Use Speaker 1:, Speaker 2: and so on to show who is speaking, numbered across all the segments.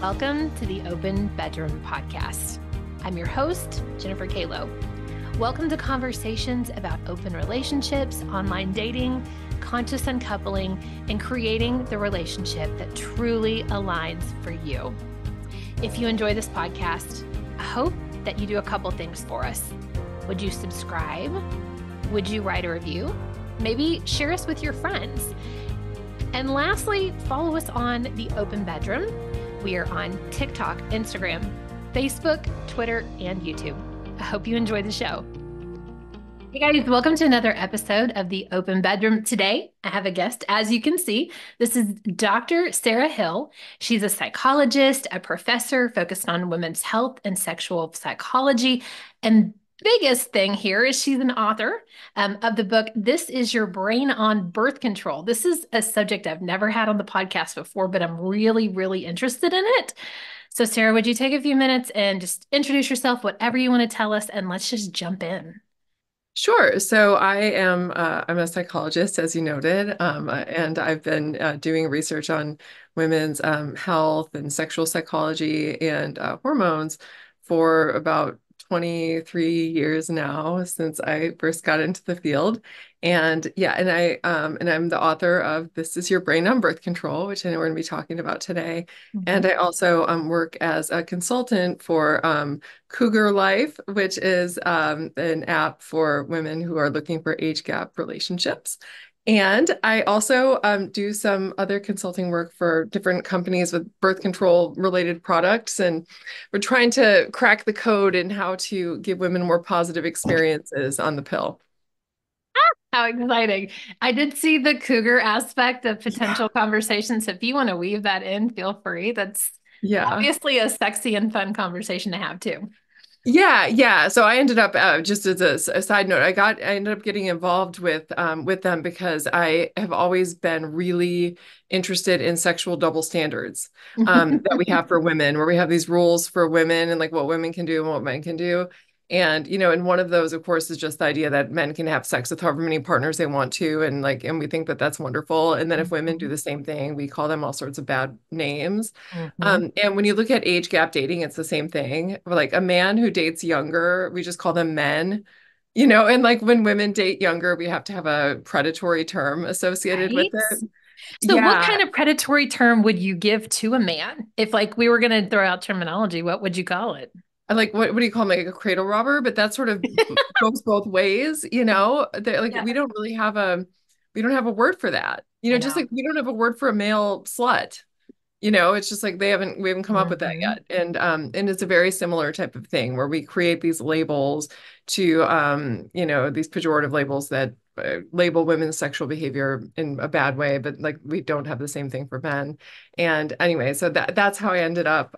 Speaker 1: Welcome to the Open Bedroom Podcast. I'm your host, Jennifer Kalo. Welcome to conversations about open relationships, online dating, conscious uncoupling, and creating the relationship that truly aligns for you. If you enjoy this podcast, I hope that you do a couple things for us. Would you subscribe? Would you write a review? Maybe share us with your friends. And lastly, follow us on the Open Bedroom. We are on TikTok, Instagram, Facebook, Twitter, and YouTube. I hope you enjoy the show. Hey guys, welcome to another episode of the Open Bedroom. Today, I have a guest, as you can see. This is Dr. Sarah Hill. She's a psychologist, a professor focused on women's health and sexual psychology. And biggest thing here is she's an author of the book, This Is Your Brain on Birth Control. This is a subject I've never had on the podcast before, but I'm really, really interested in it. So Sarah, would you take a few minutes and just introduce yourself, whatever you want to tell us, and let's just jump in.
Speaker 2: Sure. So I'm a psychologist, as you noted, and I've been doing research on women's health and sexual psychology and hormones for about 23 years now, since I first got into the field. And yeah, and I'm the author of This Is Your Brain on Birth Control, which I know we're going to be talking about today. And I also work as a consultant for Cougar Life, which is an app for women who are looking for age gap relationships. And I also do some other consulting work for different companies with birth control related products. And we're trying to crack the code in how to give women more positive experiences on the pill.
Speaker 1: How exciting. I did see the cougar aspect of
Speaker 2: Yeah.
Speaker 1: potential conversations. If you want to weave that in, feel free. That's
Speaker 2: Yeah.
Speaker 1: obviously a sexy and fun conversation to have too.
Speaker 2: Yeah. So I ended up just as a side note, I ended up getting involved with them because I have always been really interested in sexual double standards that we have for women, where we have these rules for women and like what women can do and what men can do. And and one of those, of course, is just the idea that men can have sex with however many partners they want to, and we think that that's wonderful. And then if women do the same thing, we call them all sorts of bad names.
Speaker 1: Mhm.
Speaker 2: And when you look at age gap dating, it's the same thing. Like a man who dates younger, we just call them men, and like when women date younger, we have to have a predatory term associated with
Speaker 1: Right?
Speaker 2: it.
Speaker 1: So what
Speaker 2: Yeah.
Speaker 1: kind of predatory term would you give to a man? If like we were going to throw out terminology, what would you call it?
Speaker 2: I like what do you call them? Like a cradle robber? But that sort of goes both ways, Like
Speaker 1: Yeah,
Speaker 2: we don't have a word for that.
Speaker 1: I
Speaker 2: Just
Speaker 1: know.
Speaker 2: like we don't have a word for a male slut. It's just like we haven't come up with that
Speaker 1: Mhm.
Speaker 2: yet. And it's a very similar type of thing where we create these labels to these pejorative labels that label women's sexual behavior in a bad way, but like we don't have the same thing for men. And anyway, so that's how I ended up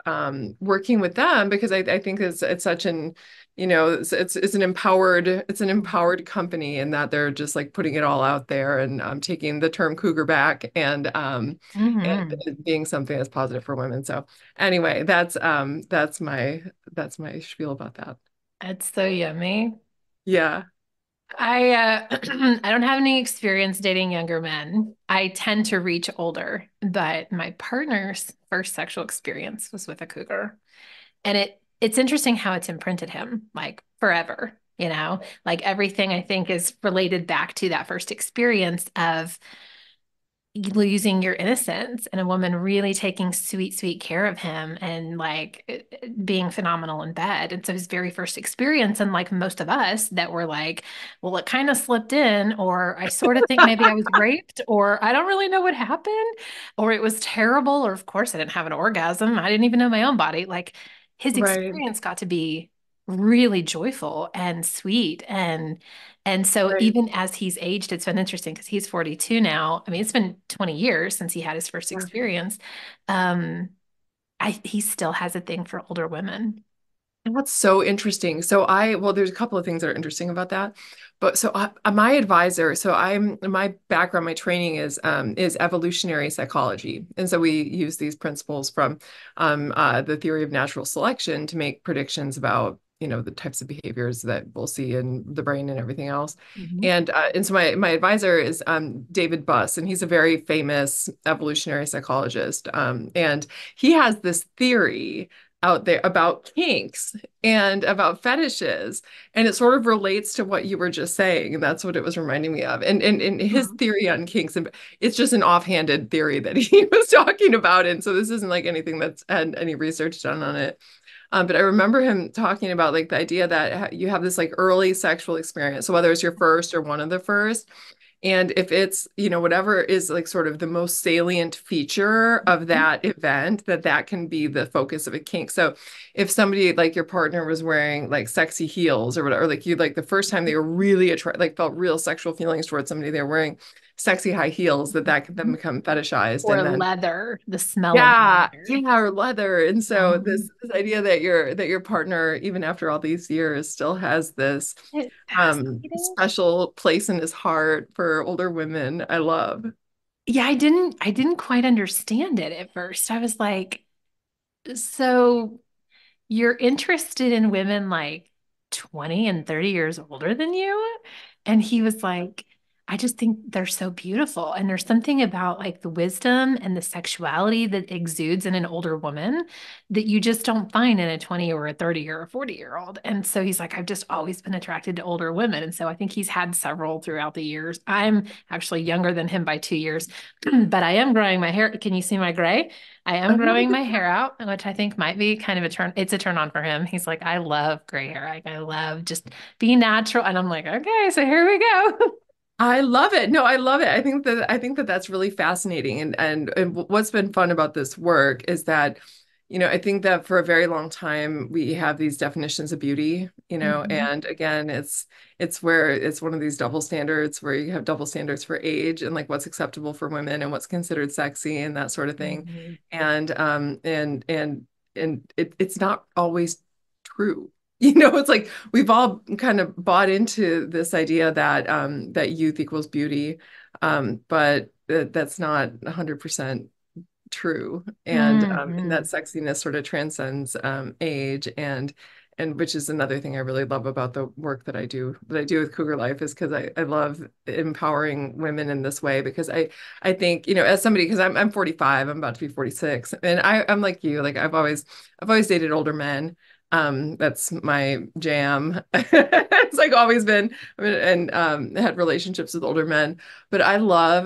Speaker 2: working with them, because I think it's such an it's an empowered company, in that they're just like putting it all out there and taking the term cougar back, and
Speaker 1: Mhm.
Speaker 2: being something that's positive for women. So anyway, that's my spiel about that.
Speaker 1: That's so yummy.
Speaker 2: Yeah.
Speaker 1: I don't have any experience dating younger men. I tend to reach older, but my partner's first sexual experience was with a cougar. And it's interesting how it's imprinted him like forever, like everything I think is related back to that first experience of losing your innocence and a woman really taking sweet, sweet care of him and like being phenomenal in bed. And so his very first experience, unlike most of us that were like, well, it kind of slipped in, or I sort of think maybe I was raped, or I don't really know what happened, or it was terrible, or of course I didn't have an orgasm. I didn't even know my own body. Like his
Speaker 2: Right.
Speaker 1: experience got to be really joyful and sweet and so
Speaker 2: Right.
Speaker 1: even as he's aged, it's been interesting because he's 42 now. I mean, it's been 20 years since he had his first
Speaker 2: Yeah.
Speaker 1: experience. He still has a thing for older women.
Speaker 2: That's so interesting. Well, there's a couple of things that are interesting about that. But my advisor, my background, my training is evolutionary psychology. And so we use these principles from the theory of natural selection to make predictions about, the types of behaviors that we'll see in the brain and everything else.
Speaker 1: Mhm.
Speaker 2: And so my advisor is David Buss, and he's a very famous evolutionary psychologist. And he has this theory out there about kinks and about fetishes, and it sort of relates to what you were just saying, and that's what it was reminding me of. And his
Speaker 1: Mhm.
Speaker 2: theory on kinks, and it's just an offhanded theory that he was talking about, and so this isn't like anything that's had any research done on it. But I remember him talking about like the idea that you have this like early sexual experience. So whether it's your first or one of the first, and if it's, whatever is like sort of the most salient feature of that event, that can be the focus of a kink. So if somebody like your partner was wearing like sexy heels or whatever, like you like the first time they were really like felt real sexual feelings towards somebody, they were weering sexy high heels, that can then
Speaker 1: Mhm.
Speaker 2: become fetishized.
Speaker 1: Or
Speaker 2: And then
Speaker 1: leather, the smell of
Speaker 2: yeah,
Speaker 1: leather.
Speaker 2: yeah, or leather. And so
Speaker 1: Um,
Speaker 2: this idea that your partner, even after all these years, still has this
Speaker 1: it's fascinating.
Speaker 2: special place in his heart for older women, I love.
Speaker 1: Yeah, I didn't quite understand it at first. I was like, so you're interested in women like 20 and 30 years older than you? And he was like, I just think they're so beautiful. And there's something about like the wisdom and the sexuality that exudes in an older woman that you just don't find in a 20 or a 30 or a 40-year-old. And so he's like, I've just always been attracted to older women. And so I think he's had several throughout the years. I'm actually younger than him by 2 years, but I am growing my hair. Can you see my gray? I am growing my hair out, which I think might be kind of a turn. It's a turn on for him. He's like, I love gray hair. I love just be natural. And I'm like, okay, so here we go.
Speaker 2: I love it. No, I love it. I think that that's really fascinating. And what's been fun about this work is that, I think that for a very long time we have these definitions of beauty,
Speaker 1: Mhm.
Speaker 2: and again, it's where it's one of these double standards where you have double standards for age and like what's acceptable for women and what's considered sexy and that sort of thing.
Speaker 1: Mhm.
Speaker 2: And it's not always true. It's like we've all kind of bought into this idea that youth equals beauty, but that's not 100% true, and that
Speaker 1: Mhm.
Speaker 2: sexiness sort of transcends age, and which is another thing I really love about the work that I do with Cougar Life, is because I love empowering women in this way, because I think, as somebody, because I'm 45, I'm about to be 46, and I'm like you, like I've always dated older men. That's my jam. It's like always been, and had relationships with older men. But I love,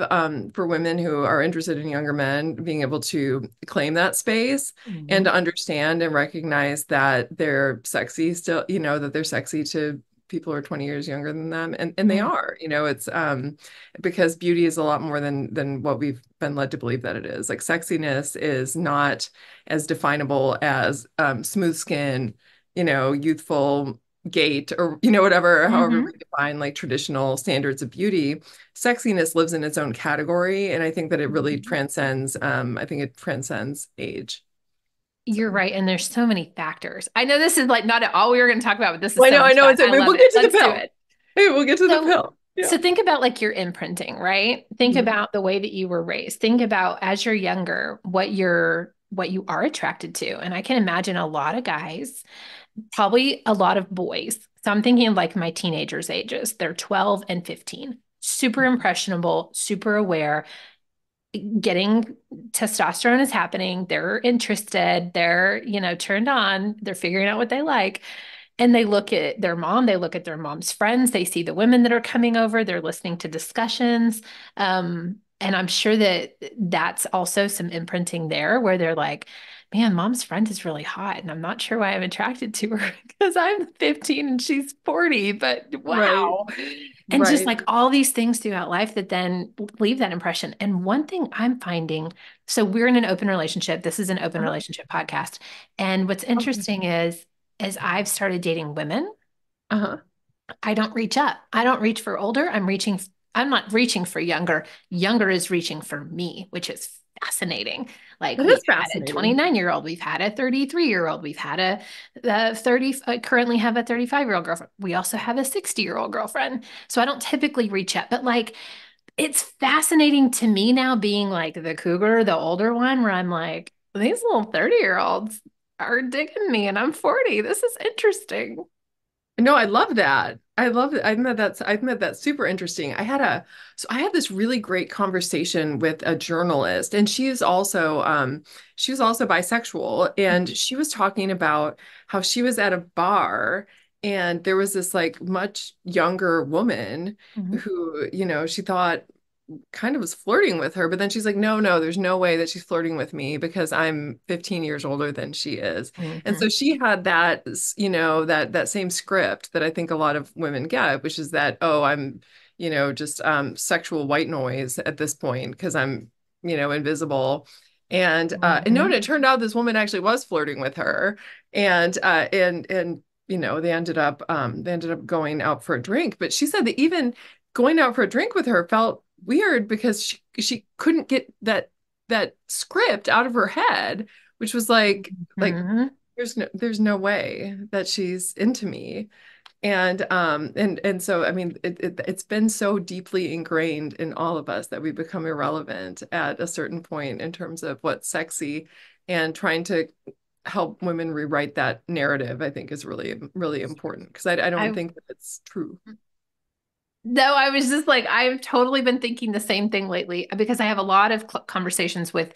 Speaker 2: for women who are interested in younger men, being able to claim that space and
Speaker 1: Mhm.
Speaker 2: to understand and recognize that they're sexy still, that they're sexy to people who are 20 years younger than them. And they
Speaker 1: Mhm.
Speaker 2: are, it's because beauty is a lot more than what we've been led to believe that it is. Like sexiness is not as definable as smooth skin, youthful gait, or whatever, however we
Speaker 1: Mhm.
Speaker 2: define like traditional standards of beauty. Sexiness lives in its own category, and I think that it really
Speaker 1: Mhm.
Speaker 2: transcends, I think it transcends age.
Speaker 1: You're
Speaker 2: So
Speaker 1: right. And there's so many factors. I know this is like not at all we were going to talk about, but this is
Speaker 2: well,
Speaker 1: so
Speaker 2: I
Speaker 1: much
Speaker 2: know
Speaker 1: fun.
Speaker 2: it's
Speaker 1: I
Speaker 2: we'll
Speaker 1: love
Speaker 2: get
Speaker 1: it.
Speaker 2: to the
Speaker 1: Let's do
Speaker 2: pill.
Speaker 1: it.
Speaker 2: Hey, we'll get to the
Speaker 1: So,
Speaker 2: pill. Yeah.
Speaker 1: so think about like your imprinting, right? Think
Speaker 2: Mhm.
Speaker 1: about the way that you were raised. Think about as you're younger, what you are attracted to. And I can imagine a lot of guys, probably a lot of boys. So I'm thinking of like my teenagers' ages. They're 12 and 15. Super impressionable, super aware. Getting testosterone is happening. They're interested. They're, turned on. They're figuring out what they like. And they look at their mom, they look at their mom's friends, they see the women that are coming over, they're listening to discussions. And I'm sure that that's also some imprinting there where they're like, man, mom's friend is really hot. And I'm not sure why I'm attracted to her because I'm 15 and she's 40, but
Speaker 2: Right,
Speaker 1: wow. And just
Speaker 2: right.
Speaker 1: like all these things throughout life that then leave that impression. And one thing I'm finding, so we're in an open relationship. This is an open
Speaker 2: Uh-huh.
Speaker 1: relationship podcast. And what's
Speaker 2: Okay.
Speaker 1: interesting is, as I've started dating women,
Speaker 2: Uh-huh.
Speaker 1: I don't reach up. I don't reach for older. I'm not reaching for younger. Younger is reaching for me, which is fascinating. Like
Speaker 2: That
Speaker 1: we've
Speaker 2: is
Speaker 1: had a
Speaker 2: fascinating.
Speaker 1: 29-year-old, we've had a 33-year-old, we've had a 30, I currently have a 35-year-old girlfriend. We also have a 60-year-old girlfriend. So I don't typically reach up, but like it's fascinating to me now being like the cougar, the older one, where I'm like, these little 30-year-olds. are digging me and I'm 40. This is interesting.
Speaker 2: No, I love that. I love it. I think that's super interesting. I had this really great conversation with a journalist, and she was also bisexual, and she was talking about how she was at a bar and there was this like much younger woman
Speaker 1: Mhm.
Speaker 2: who, she thought kind of was flirting with her, but then she's like, no, no, there's no way that she's flirting with me because I'm 15 years older than she is. And
Speaker 1: Mhm.
Speaker 2: so she had that, that same script that I think a lot of women get, which is that, oh, I'm, just sexual white noise at this point because I'm, invisible. And no, and
Speaker 1: Mhm.
Speaker 2: it turned out this woman actually was flirting with her. And they ended up going out for a drink. But she said that even going out for a drink with her felt weird because she couldn't get that script out of her head, which was like
Speaker 1: Mhm.
Speaker 2: there's no way that she's into me. And so I mean it's been so deeply ingrained in all of us that we become irrelevant at a certain point in terms of what's sexy, and trying to help women rewrite that narrative, I think is really, really important because I don't
Speaker 1: I
Speaker 2: think that it's true.
Speaker 1: No, I was just like, I've totally been thinking the same thing lately because I have a lot of conversations with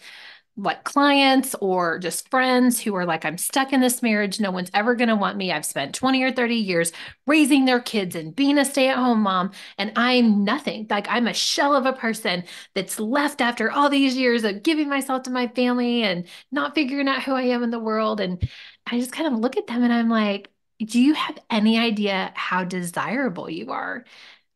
Speaker 1: like clients or just friends who are like, I'm stuck in this marriage. No one's ever going to want me. I've spent 20 or 30 years raising their kids and being a stay-at-home mom, and I'm nothing. Like, I'm a shell of a person that's left after all these years of giving myself to my family and not figuring out who I am in the world. And I just kind of look at them and I'm like, do you have any idea how desirable you are?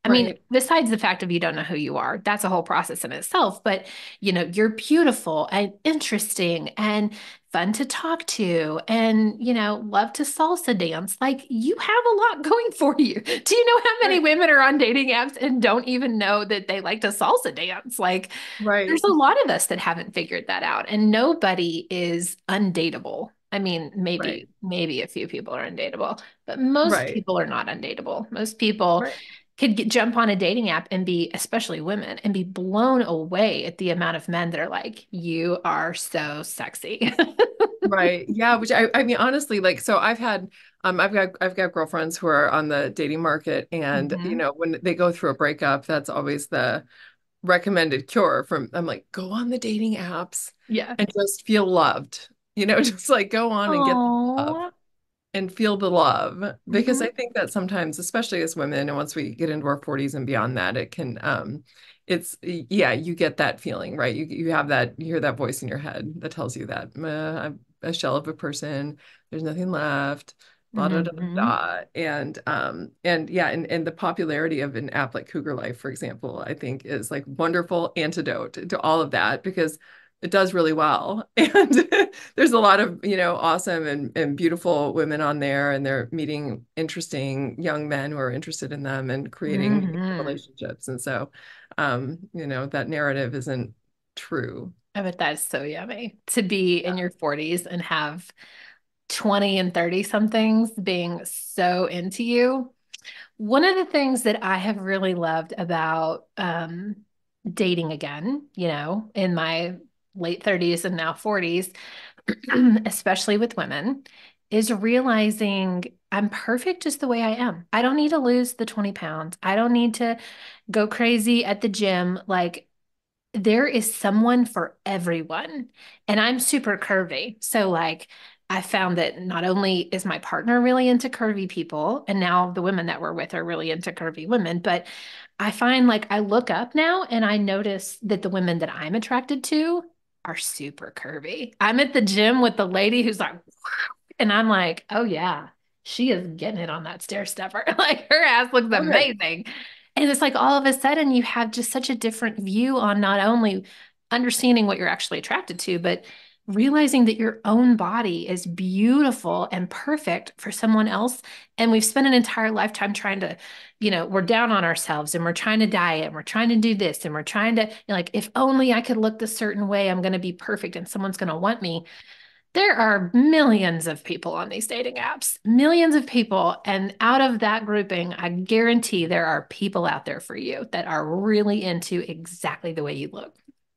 Speaker 1: I mean,
Speaker 2: Right,
Speaker 1: besides the fact of you don't know who you are, that's a whole process in itself. But, you're beautiful and interesting and fun to talk to and, love to salsa dance. Like, you have a lot going for you. Do you know how many
Speaker 2: right,
Speaker 1: women are on dating apps and don't even know that they like to salsa dance? Like, there's
Speaker 2: right,
Speaker 1: a lot of us that haven't figured that out, and nobody is undateable. I mean,
Speaker 2: right,
Speaker 1: maybe a few people are undateable, but most
Speaker 2: right,
Speaker 1: people are not undateable. Most people
Speaker 2: right.
Speaker 1: could jump on a dating app and be, especially women, and be blown away at the amount of men that are like, you are so sexy.
Speaker 2: Right. Yeah, which I mean honestly, like, so I've got girlfriends who are on the dating market, and
Speaker 1: Hmm.
Speaker 2: when they go through a breakup, that's always the recommended cure. From I'm like, go on the dating apps
Speaker 1: Yeah.
Speaker 2: and just feel loved. Just like go on and get the love
Speaker 1: Oh.
Speaker 2: and feel the love, because
Speaker 1: Hmm.
Speaker 2: I think that sometimes, especially as women, and once we get into our 40s and beyond that, it can it's yeah, you get that feeling, right? You hear that voice in your head that tells you that I'm a shell of a person, there's nothing left, blah, da, da,
Speaker 1: Hmm.
Speaker 2: da. And yeah, and the popularity of an app like Cougar Life, for example, I think is like wonderful antidote to all of that, because it does really well. And there's a lot of, awesome and beautiful women on there, and they're meeting interesting young men who are interested in them and creating meaningful
Speaker 1: Hmm.
Speaker 2: relationships. And so, that narrative isn't true.
Speaker 1: I bet that is so yummy to be in your 40s and have 20 and 30 somethings being so into you. One of the things that I have really loved about dating again, in my late 30s and now 40s, especially with women, is realizing I'm perfect just the way I am. I don't need to lose the 20 pounds. I don't need to go crazy at the gym. Like, there is someone for everyone. And I'm super curvy. So, like, I found that not only is my partner really into curvy people, and now the women that we're with are really into curvy women, but I find like I look up now and I notice that the women that I'm attracted to are super curvy. I'm at the gym with the lady who's like, and I'm like, oh yeah, she is getting it on that stair stepper. Like, her ass looks
Speaker 2: Okay.
Speaker 1: amazing. And it's like all of a sudden you have just such a different view on not only understanding what you're actually attracted to, but realizing that your own body is beautiful and perfect for someone else. And we've spent an entire lifetime trying to, we're down on ourselves and we're trying to diet and we're trying to do this and we're trying to, like, if only I could look this certain way, I'm going to be perfect and someone's going to want me. There are millions of people on these dating apps, millions of people. And out of that grouping, I guarantee there are people out there for you that are really into exactly the way you look.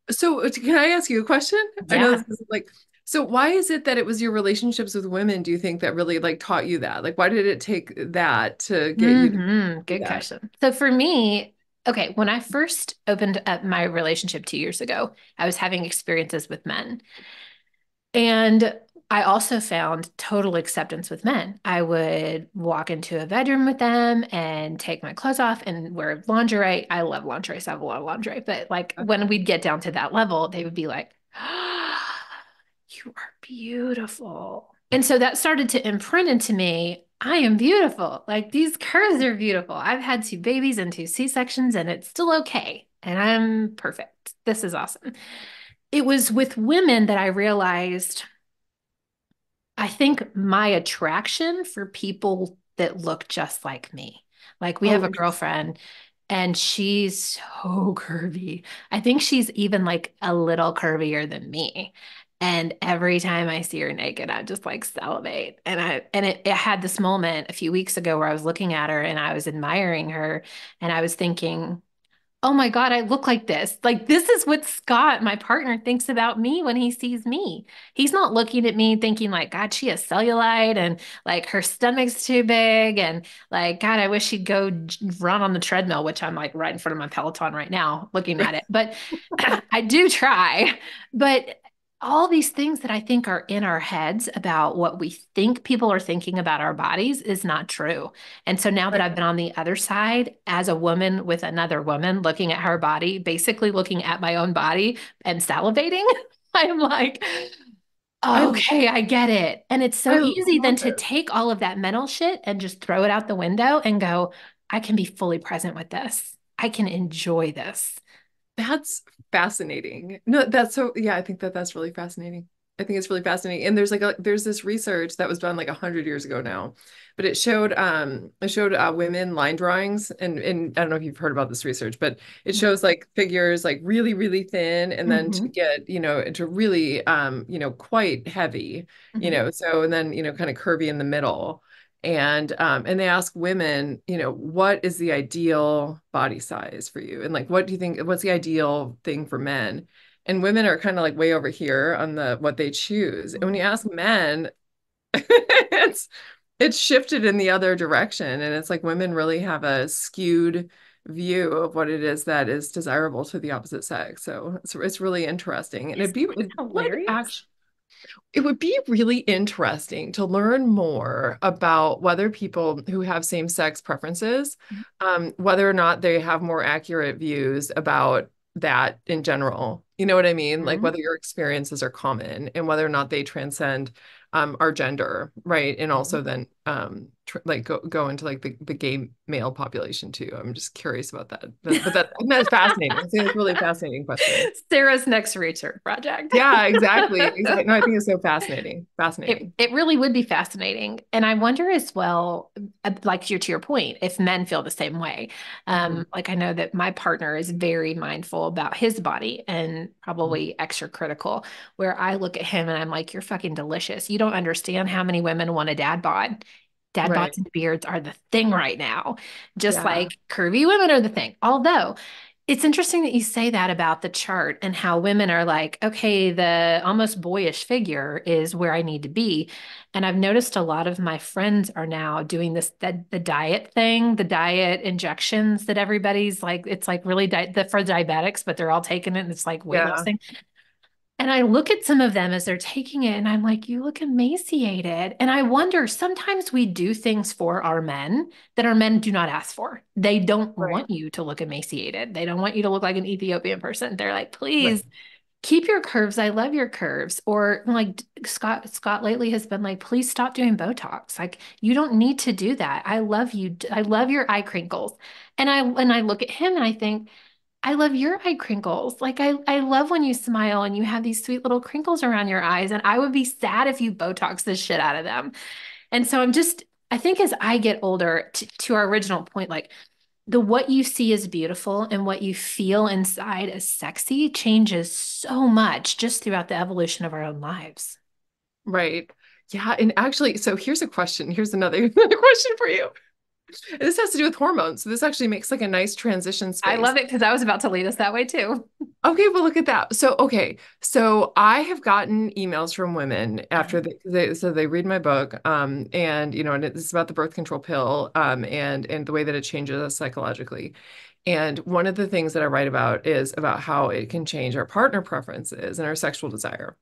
Speaker 2: So can I ask you a question? I know
Speaker 1: Yeah.
Speaker 2: this is like, So why is it that it was your relationships with women, do you think, that really like taught you that? Like, why did it take that to get you to do
Speaker 1: Good
Speaker 2: that?
Speaker 1: question. So for me, okay, when I first opened up my relationship 2 years ago, I was having experiences with men. And I also found total acceptance with men. I would walk into a bedroom with them and take my clothes off and wear lingerie. I love lingerie, so I have a lot of lingerie. But like when we'd get down to that level, they would be like, you are beautiful. And so that started to imprint into me. I am beautiful. Like these curves are beautiful. I've had two babies and two C-sections, and it's still okay. And I'm perfect. This is awesome. It was with women that I realized I think my attraction for people that look just like me. Like we have
Speaker 2: Oh,
Speaker 1: a
Speaker 2: interesting.
Speaker 1: girlfriend and she's so curvy. I think she's even like a little curvier than me. And every time I see her naked, I just like salivate. And it had this moment a few weeks ago where I was looking at her and I was admiring her and I was thinking, oh my God, I look like this. Like, this is what Scott, my partner, thinks about me when he sees me. He's not looking at me thinking, like, God, she has cellulite and like her stomach's too big. And like, God, I wish she'd go run on the treadmill, which I'm like right in front of my Peloton right now looking at it. But I do try. But all these things that I think are in our heads about what we think people are thinking about our bodies is not true. And so now that
Speaker 2: Right.
Speaker 1: I've been on the other side as a woman with another woman, looking at her body, basically looking at my own body and salivating, I'm like,
Speaker 2: I
Speaker 1: okay, I get it. And it's so
Speaker 2: I
Speaker 1: easy then
Speaker 2: love
Speaker 1: to
Speaker 2: it.
Speaker 1: take all of that mental shit and just throw it out the window and go, I can be fully present with this. I can enjoy this.
Speaker 2: That's fascinating. No, that's so, yeah, I think that that's really fascinating. I think it's really fascinating. And there's this research that was done like 100 years ago now, but it showed women line drawings, and I don't know if you've heard about this research, but it shows like figures like really, really thin and then to
Speaker 1: Hmm.
Speaker 2: get, to really quite heavy,
Speaker 1: Hmm.
Speaker 2: so and then, kind of curvy in the middle. And they ask women, what is the ideal body size for you? And like, what do you think, what's the ideal thing for men? And women are kind of like way over here on the what they choose. And when you ask men, it's it's shifted in the other direction. And it's like women really have a skewed view of what it is that is desirable to the opposite sex. So it's really interesting. And
Speaker 1: Isn't that
Speaker 2: it would
Speaker 1: hilarious?
Speaker 2: actually it would be really interesting to learn more about whether people who have same-sex preferences, whether or not they have more accurate views about that in general. You know what I mean? Like
Speaker 1: Mhm.
Speaker 2: whether your experiences are common and whether or not they transcend our gender, right? And also then tr like go into like the gay male population too. I'm just curious about that. But that's fascinating. I think it's a really fascinating question.
Speaker 1: Sarah's next research project.
Speaker 2: Yeah, exactly. Exactly. No, I think it's so fascinating. Fascinating.
Speaker 1: It really would be fascinating. And I wonder as well, like to your point, if men feel the same way.
Speaker 2: Mhm.
Speaker 1: Like I know that my partner is very mindful about his body and
Speaker 2: Mhm.
Speaker 1: probably extra critical, where I look at him and I'm like, you're fucking delicious. You don't understand how many women want a dad bod. Dad bods
Speaker 2: Right.
Speaker 1: and beards are the thing right now, just
Speaker 2: Yeah.
Speaker 1: like curvy women are the thing. Although it's interesting that you say that about the chart and how women are like, okay, the almost boyish figure is where I need to be. And I've noticed a lot of my friends are now doing this, the diet thing, the diet injections that everybody's like, it's like really for diabetics, but they're all taking it and it's like weight
Speaker 2: Yeah.
Speaker 1: loss. And I look at some of them as they're taking it, and I'm like, you look emaciated. And I wonder, sometimes we do things for our men that our men do not ask for. They don't
Speaker 2: Right.
Speaker 1: want you to look emaciated. They don't want you to look like an Ethiopian person. They're like,
Speaker 2: Right.
Speaker 1: please keep your curves. I love your curves. Or like Scott lately has been like, please stop doing Botox. Like, you don't need to do that. I love you. I love your eye crinkles. And I look at him and I think, I love your eye crinkles. Like I love when you smile and you have these sweet little crinkles around your eyes. And I would be sad if you Botox the shit out of them. And so I think as I get older, to our original point, like the what you see as beautiful and what you feel inside as sexy changes so much just throughout the evolution of our own lives.
Speaker 2: Right. Yeah. And actually, so here's a question. Here's another, another question for you. This has to do with hormones. So this actually makes like a nice transition
Speaker 1: I
Speaker 2: space.
Speaker 1: love it because I was about to lead us that way too.
Speaker 2: Okay, well, look at that. So, okay, so I have gotten emails from women
Speaker 1: Uh-huh.
Speaker 2: after so they read my book, and and it's about the birth control pill, and the way that it changes us psychologically. And one of the things that I write about is about how it can change our partner preferences and our sexual desire.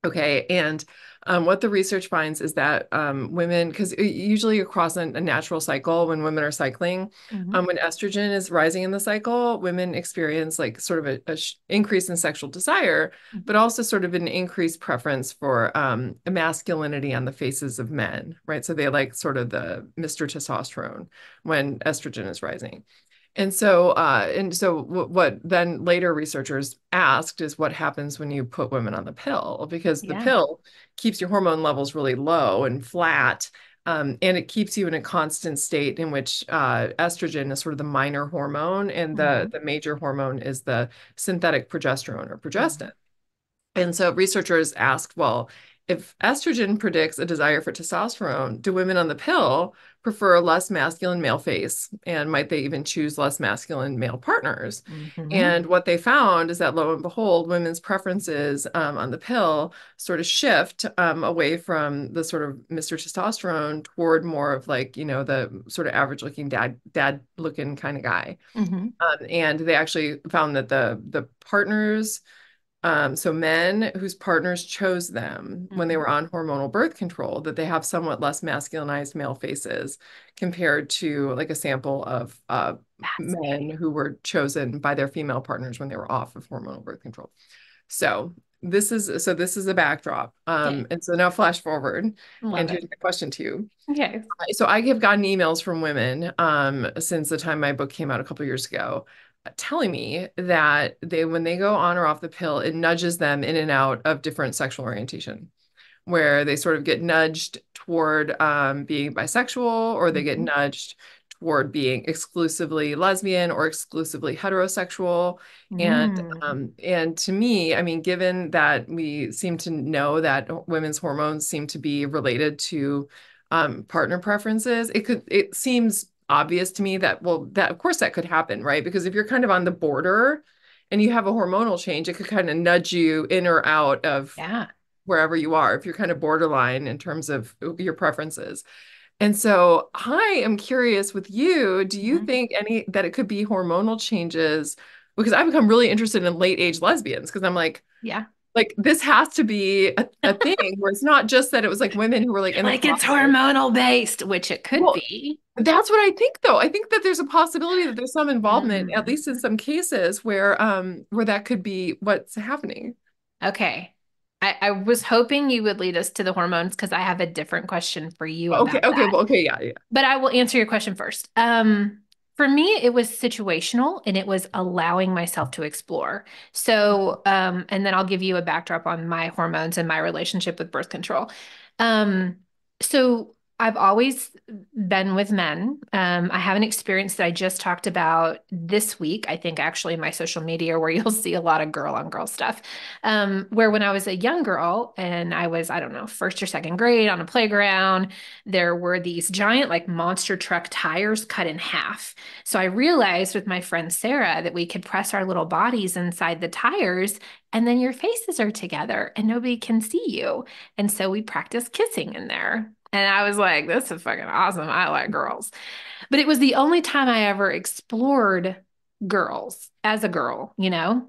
Speaker 2: Okay, and what the research finds is that women, because usually across a natural cycle, when women are cycling,
Speaker 1: Hmm.
Speaker 2: when estrogen is rising in the cycle, women experience like sort of a increase in sexual desire, but also sort of an increased preference for a masculinity on the faces of men, right? So they like sort of the Mr. Testosterone when estrogen is rising. What then later researchers asked is what happens when you put women on the pill, because the
Speaker 1: Yeah.
Speaker 2: pill keeps your hormone levels really low and flat, and it keeps you in a constant state in which estrogen is sort of the minor hormone, and
Speaker 1: Hmm.
Speaker 2: the major hormone is the synthetic progesterone or
Speaker 1: Hmm.
Speaker 2: progestin. And so researchers asked, well, if estrogen predicts a desire for testosterone, do women on the pill prefer a less masculine male face? And might they even choose less masculine male partners?
Speaker 1: Hmm.
Speaker 2: And what they found is that lo and behold, women's preferences on the pill sort of shift away from the sort of Mr. Testosterone toward more of like, the sort of average looking dad looking kind of guy.
Speaker 1: Hmm.
Speaker 2: And they actually found that the partners so men whose partners chose them when they
Speaker 1: Hmm.
Speaker 2: were on hormonal birth control, that they have somewhat less masculinized male faces compared to like a sample of men
Speaker 1: Fascinating.
Speaker 2: who were chosen by their female partners when they were off of hormonal birth control. So this is a backdrop.
Speaker 1: Okay.
Speaker 2: And so now flash forward,
Speaker 1: Love
Speaker 2: and
Speaker 1: it.
Speaker 2: here's my question to you.
Speaker 1: Okay.
Speaker 2: So I have gotten emails from women since the time my book came out a couple years ago, telling me that when they go on or off the pill, it nudges them in and out of different sexual orientation, where they sort of get nudged toward being bisexual, or they get
Speaker 1: Hmm.
Speaker 2: nudged toward being exclusively lesbian or exclusively heterosexual. And
Speaker 1: Mm.
Speaker 2: and to me, I mean, given that we seem to know that women's hormones seem to be related to partner preferences, it seems obvious to me that, well, that of course that could happen, right? Because if you're kind of on the border and you have a hormonal change, it could kind of nudge you in or out of
Speaker 1: Yeah.
Speaker 2: wherever you are, if you're kind of borderline in terms of your preferences. And so I am curious with you, do you
Speaker 1: Mhm.
Speaker 2: think any that it could be hormonal changes? Because I've become really interested in late age lesbians, because I'm
Speaker 1: Yeah.
Speaker 2: like this has to be a thing where it's not just that it was like women who were like
Speaker 1: You're
Speaker 2: in the
Speaker 1: like it's
Speaker 2: closet.
Speaker 1: hormonal based, which it could
Speaker 2: Well,
Speaker 1: be.
Speaker 2: that's what I think though. I think that there's a possibility that there's some involvement, at
Speaker 1: Mm.
Speaker 2: least in some cases, where that could be what's happening.
Speaker 1: Okay. I was hoping you would lead us to the hormones because I have a different question for you
Speaker 2: Okay,
Speaker 1: about
Speaker 2: okay,
Speaker 1: that.
Speaker 2: well, okay, yeah, yeah.
Speaker 1: But I will answer your question first. For me, it was situational and it was allowing myself to explore. So, and then I'll give you a backdrop on my hormones and my relationship with birth control. Um, so I've always been with men. I have an experience that I just talked about this week, I think actually in my social media, where you'll see a lot of girl on girl stuff. Where when I was a young girl and I was, I don't know, first or second grade on a playground, there were these giant, like monster truck tires cut in half. So I realized with my friend Sarah that we could press our little bodies inside the tires and then your faces are together and nobody can see you. And so we practiced kissing in there. And I was like, this is fucking awesome. I like girls. But it was the only time I ever explored girls as a girl, you know?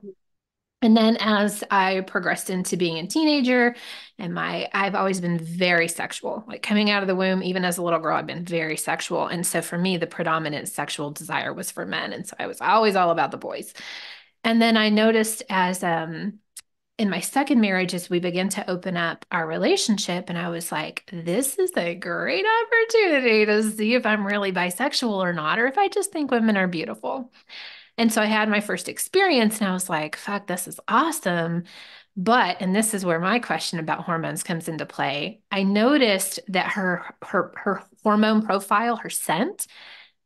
Speaker 1: And then as I progressed into being a teenager and I've always been very sexual. Like coming out of the womb, even as a little girl, I've been very sexual. And so for me, the predominant sexual desire was for men. And so I was always all about the boys. And then I noticed as in my second marriage, as we began to open up our relationship, and I was like, this is a great opportunity to see if I'm really bisexual or not, or if I just think women are beautiful. And so I had my first experience and I was like, fuck, this is awesome. But, and this is where my question about hormones comes into play. I noticed that her hormone profile, her scent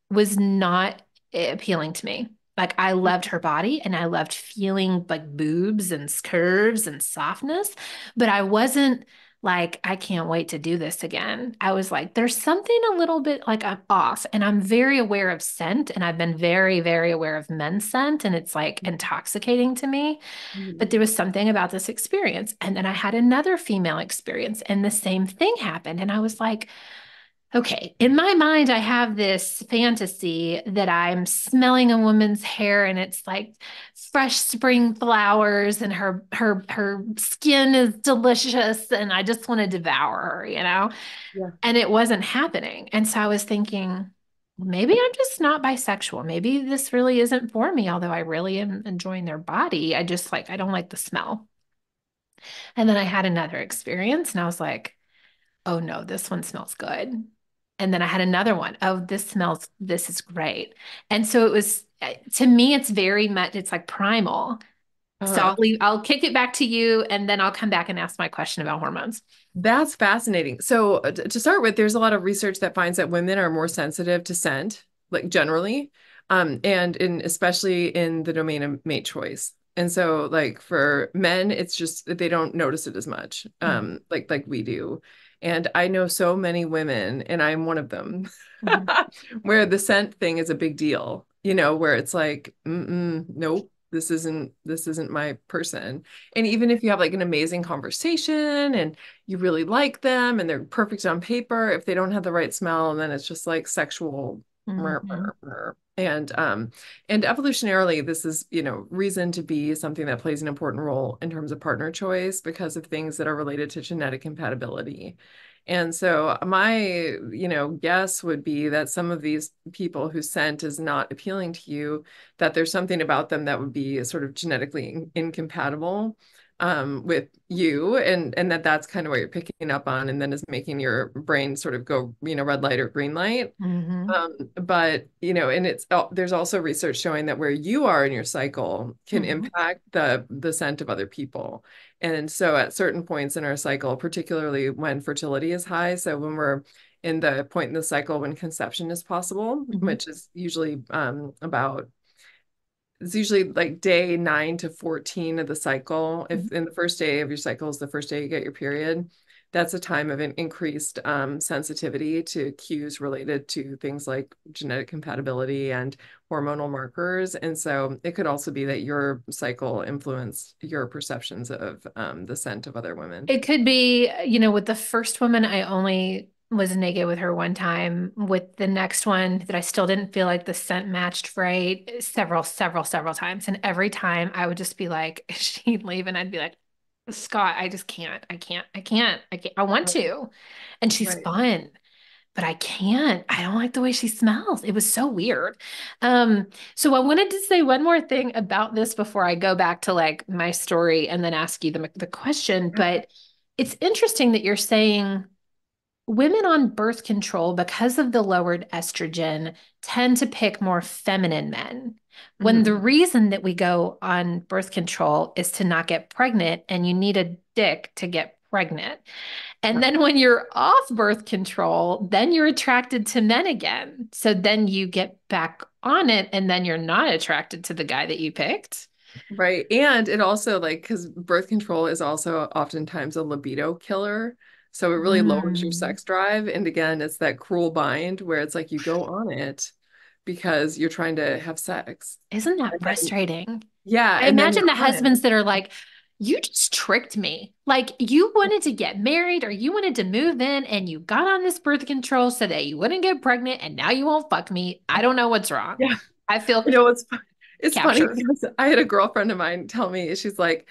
Speaker 1: was not appealing to me. Like I loved her body and I loved feeling like boobs and curves and softness, but I wasn't like, I can't wait to do this again. I was like, there's something a little bit like I'm off. And I'm very aware of scent. And I've been very, very aware of men's scent. And it's like intoxicating to me. But
Speaker 2: Mhm.
Speaker 1: there was something about this experience. And then I had another female experience, and the same thing happened. And I was like, okay, in my mind, I have this fantasy that I'm smelling a woman's hair and it's like fresh spring flowers and her skin is delicious and I just want to devour her, you know?
Speaker 2: Yeah.
Speaker 1: And it wasn't happening. And so I was thinking, maybe I'm just not bisexual. Maybe this really isn't for me, although I really am enjoying their body. I just like, I don't like the smell. And then I had another experience and I was like, oh no, this one smells good. And then I had another one. Oh, this is great. And so it was, to me, it's very much, it's like primal. So
Speaker 2: Uh-huh.
Speaker 1: I'll kick it back to you and then I'll come back and ask my question about hormones.
Speaker 2: That's fascinating. So, to start with, there's a lot of research that finds that women are more sensitive to scent, like generally, and in especially in the domain of mate choice. And so, like for men, it's just that they don't notice it as much,
Speaker 1: Mhm,
Speaker 2: like we do. And I know so many women, and I'm one of them,
Speaker 1: mhm,
Speaker 2: where the scent thing is a big deal, where it's like, nope, this isn't my person. And even if you have like an amazing conversation and you really like them and they're perfect on paper, if they don't have the right smell, and then it's just like sexual murmur.
Speaker 1: mhm,
Speaker 2: Murmur. And evolutionarily, this is, reason to be something that plays an important role in terms of partner choice because of things that are related to genetic compatibility. And so my, guess would be that some of these people whose scent is not appealing to you, that there's something about them that would be sort of genetically incompatible with you, and that's kind of what you're picking up on, and then is making your brain sort of go, red light or green light.
Speaker 1: mhm,
Speaker 2: But and there's also research showing that where you are in your cycle can
Speaker 1: mhm,
Speaker 2: impact the scent of other people. And so at certain points in our cycle, particularly when fertility is high, so when we're in the point in the cycle when conception is possible,
Speaker 1: mhm,
Speaker 2: which is usually about it's usually like day 9 to 14 of the cycle.
Speaker 1: mhm.
Speaker 2: If in the first day of your cycle is the first day you get your period, that's a time of an increased sensitivity to cues related to things like genetic compatibility and hormonal markers. And so it could also be that your cycle influenced your perceptions of the scent of other women.
Speaker 1: It could be, with the first woman, I only was naked with her one time. With the next one, that I still didn't feel like the scent matched right several, several, several times. And every time I would just be like, she'd leave and I'd be like, Scott, I just can't. I can't. I want
Speaker 2: Right.
Speaker 1: to. And she's
Speaker 2: Right.
Speaker 1: fun, but I can't. I don't like the way she smells. It was so weird. So I wanted to say one more thing about this before I go back to like my story and then ask you the question. But it's interesting that you're saying women on birth control, because of the lowered estrogen, tend to pick more feminine men. When the
Speaker 2: Mhm.
Speaker 1: reason that we go on birth control is to not get pregnant, and you need a dick to get pregnant. And
Speaker 2: Yeah.
Speaker 1: then when you're off birth control, then you're attracted to men again. So then you get back on it, and then you're not attracted to the guy that you picked.
Speaker 2: Right. And it also like because birth control is also oftentimes a libido killer. So it really lowers your
Speaker 1: Mm.
Speaker 2: sex drive. And again, it's that cruel bind where it's like you go on it because you're trying to have sex.
Speaker 1: Isn't that
Speaker 2: And then,
Speaker 1: frustrating?
Speaker 2: yeah,
Speaker 1: I
Speaker 2: and then
Speaker 1: imagine
Speaker 2: you're
Speaker 1: the
Speaker 2: on it.
Speaker 1: husbands that are like, you just tricked me. Like you wanted to get married or you wanted to move in and you got on this birth control so that you wouldn't get pregnant and now you won't fuck me. I don't know what's wrong.
Speaker 2: Yeah.
Speaker 1: I feel
Speaker 2: It's funny
Speaker 1: captured.
Speaker 2: because I had a girlfriend of mine tell me, she's like,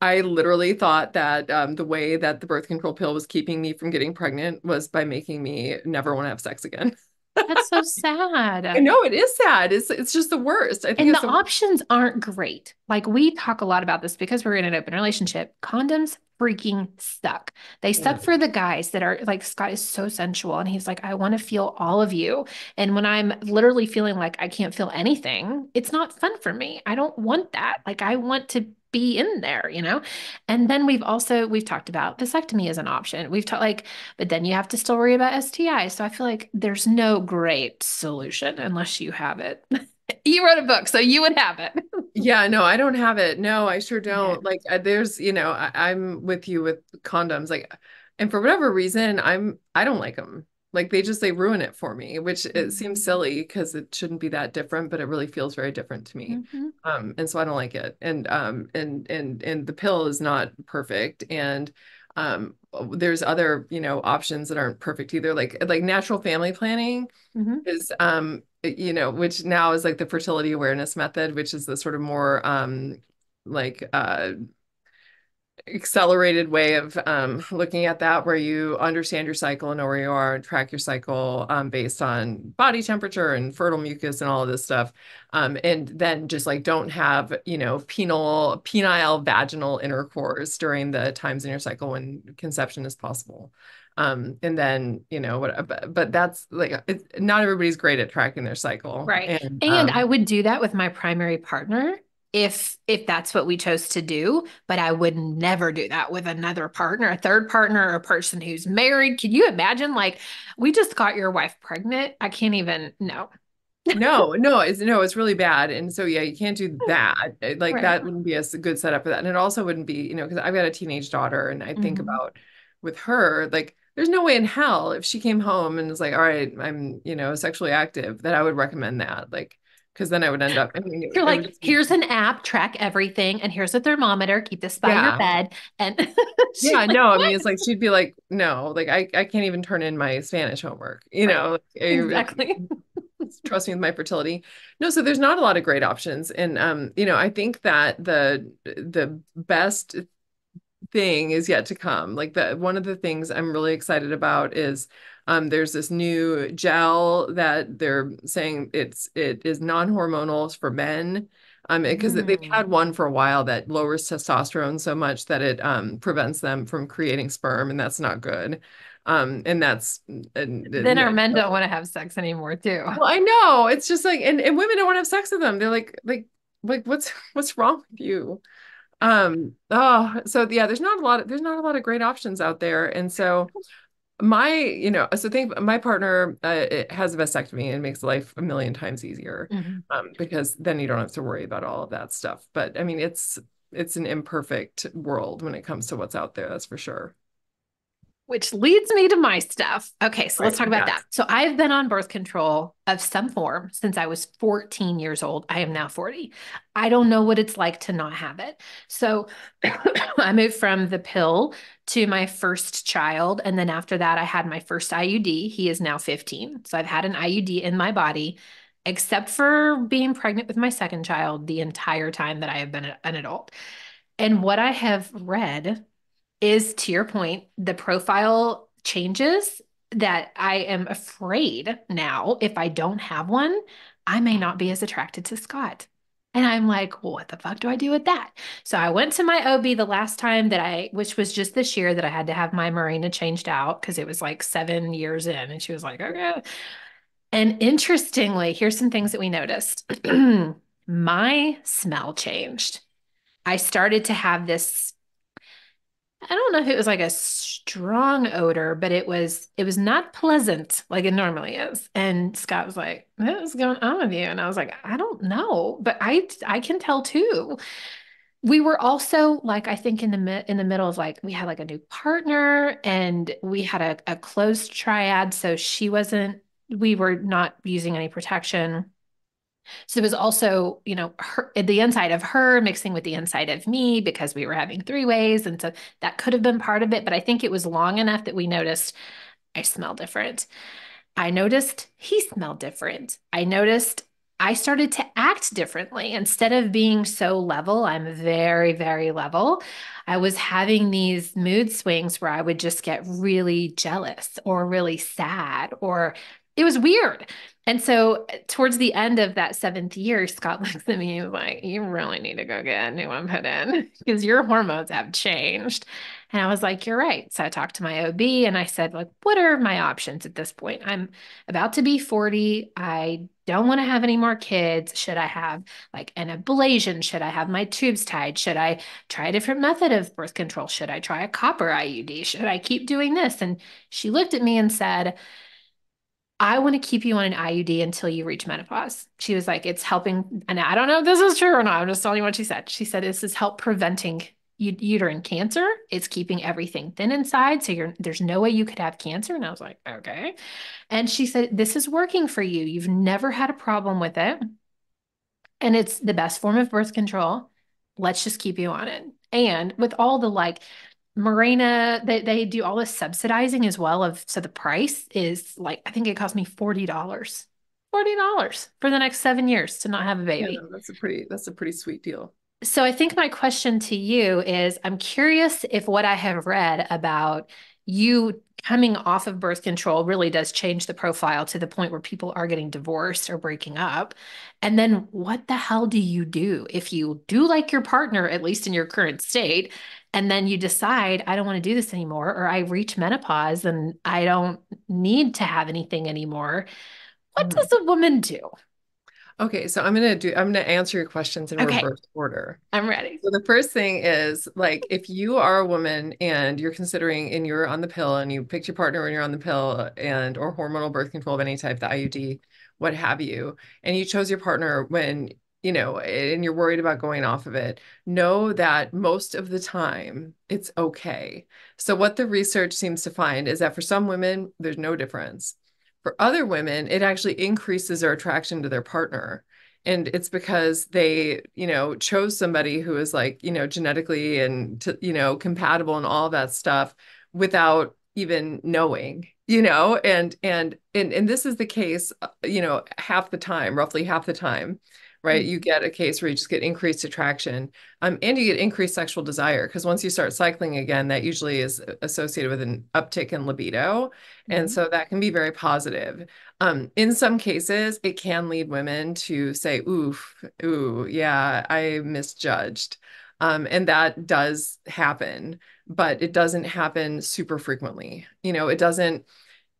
Speaker 2: I literally thought that the way that the birth control pill was keeping me from getting pregnant was by making me never want to have sex again.
Speaker 1: That's so
Speaker 2: I
Speaker 1: sad.
Speaker 2: know it is sad. It's just the worst. I think
Speaker 1: And
Speaker 2: it's
Speaker 1: the
Speaker 2: the worst.
Speaker 1: options aren't great. Like we talk a lot about this because we're in an open relationship. Condoms freaking suck. They suck for the guys that are like, Scott is so sensual and he's like, I want to feel all of you. And when I'm literally feeling like I can't feel anything, it's not fun for me. I don't want that. Like I want to be in there, you know? And then we've talked about vasectomy as an option. We've talked like, but then you have to still worry about STI. So I feel like there's no great solution unless you have it. You wrote a book, so you would have it.
Speaker 2: Yeah, no, I don't have it. No, I sure
Speaker 1: Okay.
Speaker 2: don't. Like, there's, I'm with you with condoms. Like, And for whatever reason, I don't like them. Like they ruin it for me, which it seems
Speaker 1: Mhm.
Speaker 2: silly because it shouldn't be that different, but it really feels very different to me.
Speaker 1: Mhm.
Speaker 2: And so I don't like it. And the pill is not perfect. And there's other, options that aren't perfect either. Like natural family planning
Speaker 1: Mhm.
Speaker 2: is which now is like the fertility awareness method, which is the sort of more like accelerated way of looking at that, where you understand your cycle and know where you are and track your cycle based on body temperature and fertile mucus and all of this stuff. And then just like don't have, penile vaginal intercourse during the times in your cycle when conception is possible. And then, but that's like, not everybody's great at tracking their cycle.
Speaker 1: Right.
Speaker 2: And
Speaker 1: And I would do that with my primary partner if that's what we chose to do, but I would never do that with another partner, a third partner, or a person who's married. Can you imagine? Like, we just got your wife pregnant. I can't even, no.
Speaker 2: no, it's really bad. And so yeah, you can't do that. Like
Speaker 1: Right.
Speaker 2: that wouldn't be a good setup for that. And it also wouldn't be, because I've got a teenage daughter and I think
Speaker 1: Hmm.
Speaker 2: about with her, like there's no way in hell if she came home and was like, all right, I'm, sexually active, that I would recommend that. Like, because then I would end up, I mean,
Speaker 1: You're
Speaker 2: it would
Speaker 1: like,
Speaker 2: just be,
Speaker 1: here's an app, track everything, and here's a thermometer, keep this by your
Speaker 2: yeah.
Speaker 1: bed. And she's
Speaker 2: Yeah,
Speaker 1: like,
Speaker 2: no, I mean,
Speaker 1: what?
Speaker 2: it's like she'd be like, no, like I can't even turn in my Spanish homework,
Speaker 1: Right.
Speaker 2: like,
Speaker 1: Exactly.
Speaker 2: trust me with my fertility. No, so there's not a lot of great options. And I think that the best thing is yet to come. Like one of the things I'm really excited about is there's this new gel that they're saying it is non-hormonal for men. Because they've
Speaker 1: Mm.
Speaker 2: had one for a while that lowers testosterone so much that it prevents them from creating sperm, and that's not good. And that's
Speaker 1: Then our
Speaker 2: and,
Speaker 1: men don't want to have sex anymore, too.
Speaker 2: well, I know. It's just like, and women don't want to have sex with them. They're like what's wrong with you? So yeah, there's not a lot of great options out there. And so think my partner it has a vasectomy and makes life a million times easier.
Speaker 1: Mhm.
Speaker 2: Because then you don't have to worry about all of that stuff. But I mean, it's an imperfect world when it comes to what's out there, that's for sure.
Speaker 1: Which leads me to my stuff. Okay, so let's
Speaker 2: Right.
Speaker 1: talk about that.
Speaker 2: Yes.
Speaker 1: So I've been on birth control of some form since I was 14 years old. I am now 40. I don't know what it's like to not have it. So I moved from the pill to my first child. And then after that, I had my first IUD. He is now 15. So I've had an IUD in my body, except for being pregnant with my second child the entire time that I have been an adult. And what I have read is, to your point, the profile changes that I am afraid now, if I don't have one, I may not be as attracted to Scott. And I'm like, well, what the fuck do I do with that? So I went to my OB the last time which was just this year, that I had to have my Mirena changed out because it was like 7 years in. And she was like, okay. And interestingly, here's some things that we noticed. My smell changed. I started to have this, I don't know if it was like a strong odor, but it was not pleasant like it normally is. And Scott was like, "What is going on with you?" And I was like, "I don't know, but I can tell too." We were also like, I think in the middle of, like, we had like a new partner and we had a closed triad, so we were not using any protection. So it was also, the inside of her mixing with the inside of me because we were having three ways. And so that could have been part of it. But I think it was long enough that we noticed I smell different. I noticed he smelled different. I noticed I started to act differently. Instead of being so level, I'm very, very level. I was having these mood swings where I would just get really jealous or really sad, or it was weird. And so towards the end of that seventh year, Scott looks at me and was like, you really need to go get a new one put in because your hormones have changed. And I was like, you're right. So I talked to my OB and I said, like, what are my options at this point? I'm about to be 40. I don't want to have any more kids. Should I have like an ablation? Should I have my tubes tied? Should I try a different method of birth control? Should I try a copper IUD? Should I keep doing this? And she looked at me and said, I want to keep you on an IUD until you reach menopause. She was like, it's helping. And I don't know if this is true or not. I'm just telling you what she said. She said, this is help preventing uterine cancer. It's keeping everything thin inside. So there's no way you could have cancer. And I was like, okay. And she said, this is working for you. You've never had a problem with it. And it's the best form of birth control. Let's just keep you on it. And with all the like Mirena, they do all this subsidizing as well of so the price is like I think it cost me $40. $40 for the next 7 years to not have a
Speaker 2: Yeah,
Speaker 1: baby.
Speaker 2: no, that's a pretty sweet deal.
Speaker 1: So I think my question to you is I'm curious if what I have read about you coming off of birth control really does change the profile to the point where people are getting divorced or breaking up. And then what the hell do you do if you do like your partner, at least in your current state, and then you decide, I don't want to do this anymore, or I reach menopause and I don't need to have anything anymore? What
Speaker 2: Mhm.
Speaker 1: does a woman do?
Speaker 2: Okay, so I'm gonna answer your questions in
Speaker 1: Okay,
Speaker 2: reverse order.
Speaker 1: I'm ready.
Speaker 2: So the first thing is like if you are a woman and you're considering and you're on the pill and you picked your partner when you're on the pill and or hormonal birth control of any type, the IUD, what have you, and you chose your partner when, and you're worried about going off of it, know that most of the time it's okay. So what the research seems to find is that for some women, there's no difference. For other women, it actually increases their attraction to their partner. And it's because they, chose somebody who is like, genetically and, compatible and all that stuff without even knowing, and this is the case, half the time, roughly half the time, right? You get a case where you just get increased attraction, and you get increased sexual desire because once you start cycling again, that usually is associated with an uptick in libido. And
Speaker 1: Mhm.
Speaker 2: so that can be very positive. In some cases, it can lead women to say, oof, ooh, yeah, I misjudged. And that does happen, but it doesn't happen super frequently. It doesn't,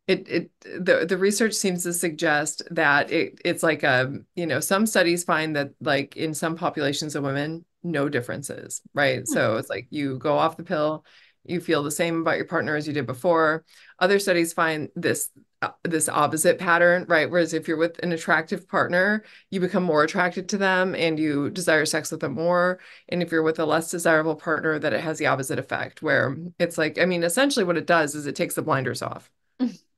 Speaker 2: the research seems to suggest that it's like some studies find that like in some populations of women no differences, right? So it's like you go off the pill, you feel the same about your partner as you did before. Other studies find this opposite pattern, right? Whereas if you're with an attractive partner, you become more attracted to them and you desire sex with them more. And if you're with a less desirable partner, that it has the opposite effect, where it's like, I mean, essentially what it does is it takes the blinders off.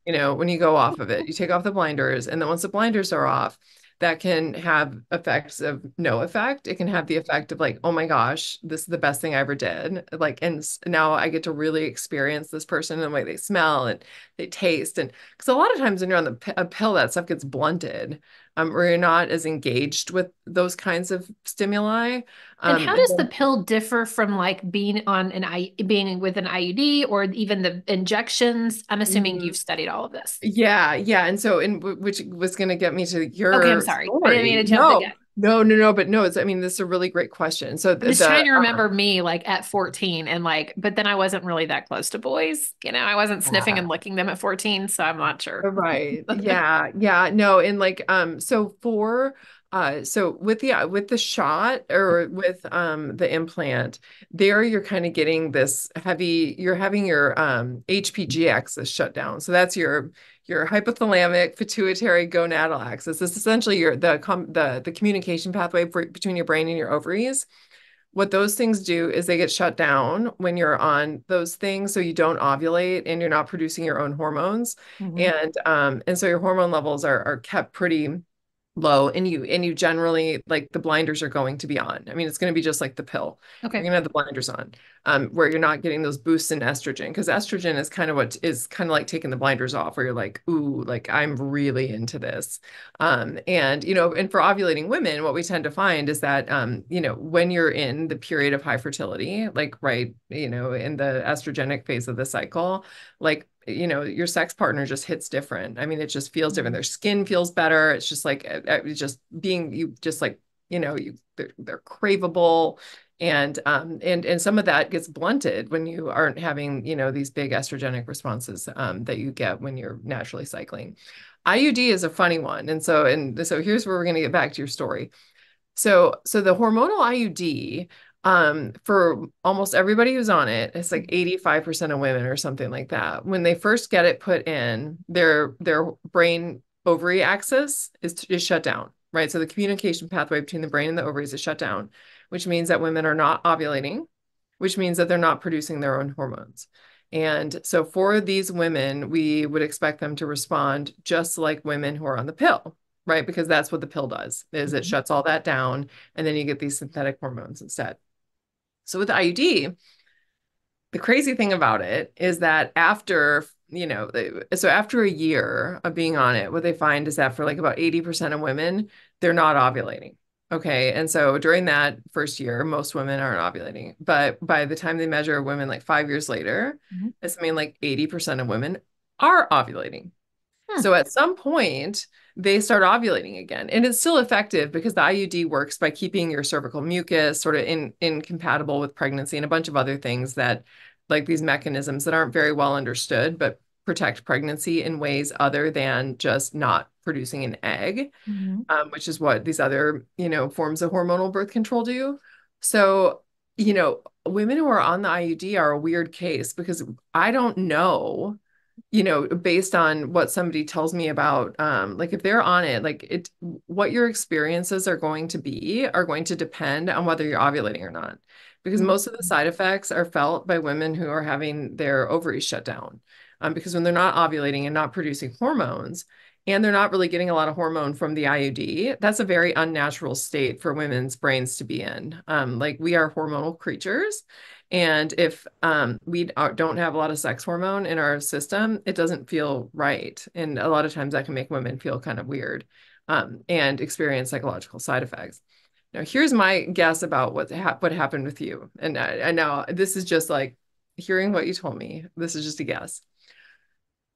Speaker 2: When you go off of it, you take off the blinders, and then once the blinders are off, that can have effects of no effect. It can have the effect of like, oh my gosh, this is the best thing I ever did. Like, and now I get to really experience this person and the way they smell and they taste. And because a lot of times when you're on a pill, that stuff gets blunted, or you're not as engaged with those kinds of stimuli.
Speaker 1: And how
Speaker 2: And
Speaker 1: does the pill differ from like being with an IUD or even the injections? I'm assuming
Speaker 2: then,
Speaker 1: you've studied all of this.
Speaker 2: yeah, yeah. And so which was going to get me to
Speaker 1: Okay, I'm
Speaker 2: your
Speaker 1: sorry. I didn't mean to
Speaker 2: story.
Speaker 1: jump the
Speaker 2: No,
Speaker 1: gun.
Speaker 2: no, no, no, but no, I mean, this is a really great question. So
Speaker 1: I'm just trying to remember me like at 14 and like, but then I wasn't really that close to boys. I wasn't sniffing
Speaker 2: yeah.
Speaker 1: and licking them at 14, so I'm not sure.
Speaker 2: Right. Yeah. Yeah. No. And like, so with the shot or with the implant, there you're kind of getting this heavy, you're having your HPG axis shut down. So that's your hypothalamic pituitary gonadal axis. It's essentially the communication pathway between your brain and your ovaries. What those things do is they get shut down when you're on those things, so you don't ovulate and you're not producing your own hormones.
Speaker 1: Mhm.
Speaker 2: And so your hormone levels are kept pretty low, and you generally, like, the blinders are going to be on. I mean, it's going to be just like the pill. You're
Speaker 1: Okay.
Speaker 2: going to have the blinders on, where you're not getting those boosts in estrogen, because estrogen is kind of what is kind of like taking the blinders off, where you're like, ooh, like I'm really into this. And for ovulating women, what we tend to find is that, when you're in the period of high fertility, like, right, in the estrogenic phase of the cycle, like, your sex partner just hits different. I mean, it just feels different.
Speaker 1: Mhm.
Speaker 2: Their skin feels better. It's just like, it's just being, you just like, they're craveable. And some of that gets blunted when you aren't having, these big estrogenic responses, that you get when you're naturally cycling. IUD is a funny one. And so here's where we're going to get back to your story. So the hormonal IUD, for almost everybody who's on it, it's like 85% of women or something like that. When they first get it put in, their brain ovary axis is shut down, right? So the communication pathway between the brain and the ovaries is shut down, which means that women are not ovulating. which means that they're not producing their own hormones. And so for these women, we would expect them to respond just like women who are on the pill, right? Because that's what the pill does, is it
Speaker 1: Mhm.
Speaker 2: shuts all that down, and then you get these synthetic hormones instead. So with the IUD, the crazy thing about it is that after, so after a year of being on it, what they find is that for like about 80% of women, they're not ovulating. Okay. And so during that first year, most women aren't ovulating. But by the time they measure women like 5 years later,
Speaker 1: Mhm.
Speaker 2: it's something like 80% of women are ovulating.
Speaker 1: Hmm.
Speaker 2: So at some point, they start ovulating again. And it's still effective because the IUD works by keeping your cervical mucus sort of incompatible with pregnancy and a bunch of other things that, like these mechanisms that aren't very well understood, but protect pregnancy in ways other than just not producing an egg,
Speaker 1: Mhm.
Speaker 2: which is what these other, forms of hormonal birth control do. So, women who are on the IUD are a weird case because I don't know, based on what somebody tells me about, like if they're on it, like what your experiences are going to depend on whether you're ovulating or not. Because
Speaker 1: Mhm.
Speaker 2: most of the side effects are felt by women who are having their ovaries shut down. Because when they're not ovulating and not producing hormones, and they're not really getting a lot of hormone from the IUD, that's a very unnatural state for women's brains to be in. Like we are hormonal creatures. And if we don't have a lot of sex hormone in our system, it doesn't feel right. And a lot of times that can make women feel kind of weird, and experience psychological side effects. Now, here's my guess about what happened with you. And I know this is just like hearing what you told me. This is just a guess.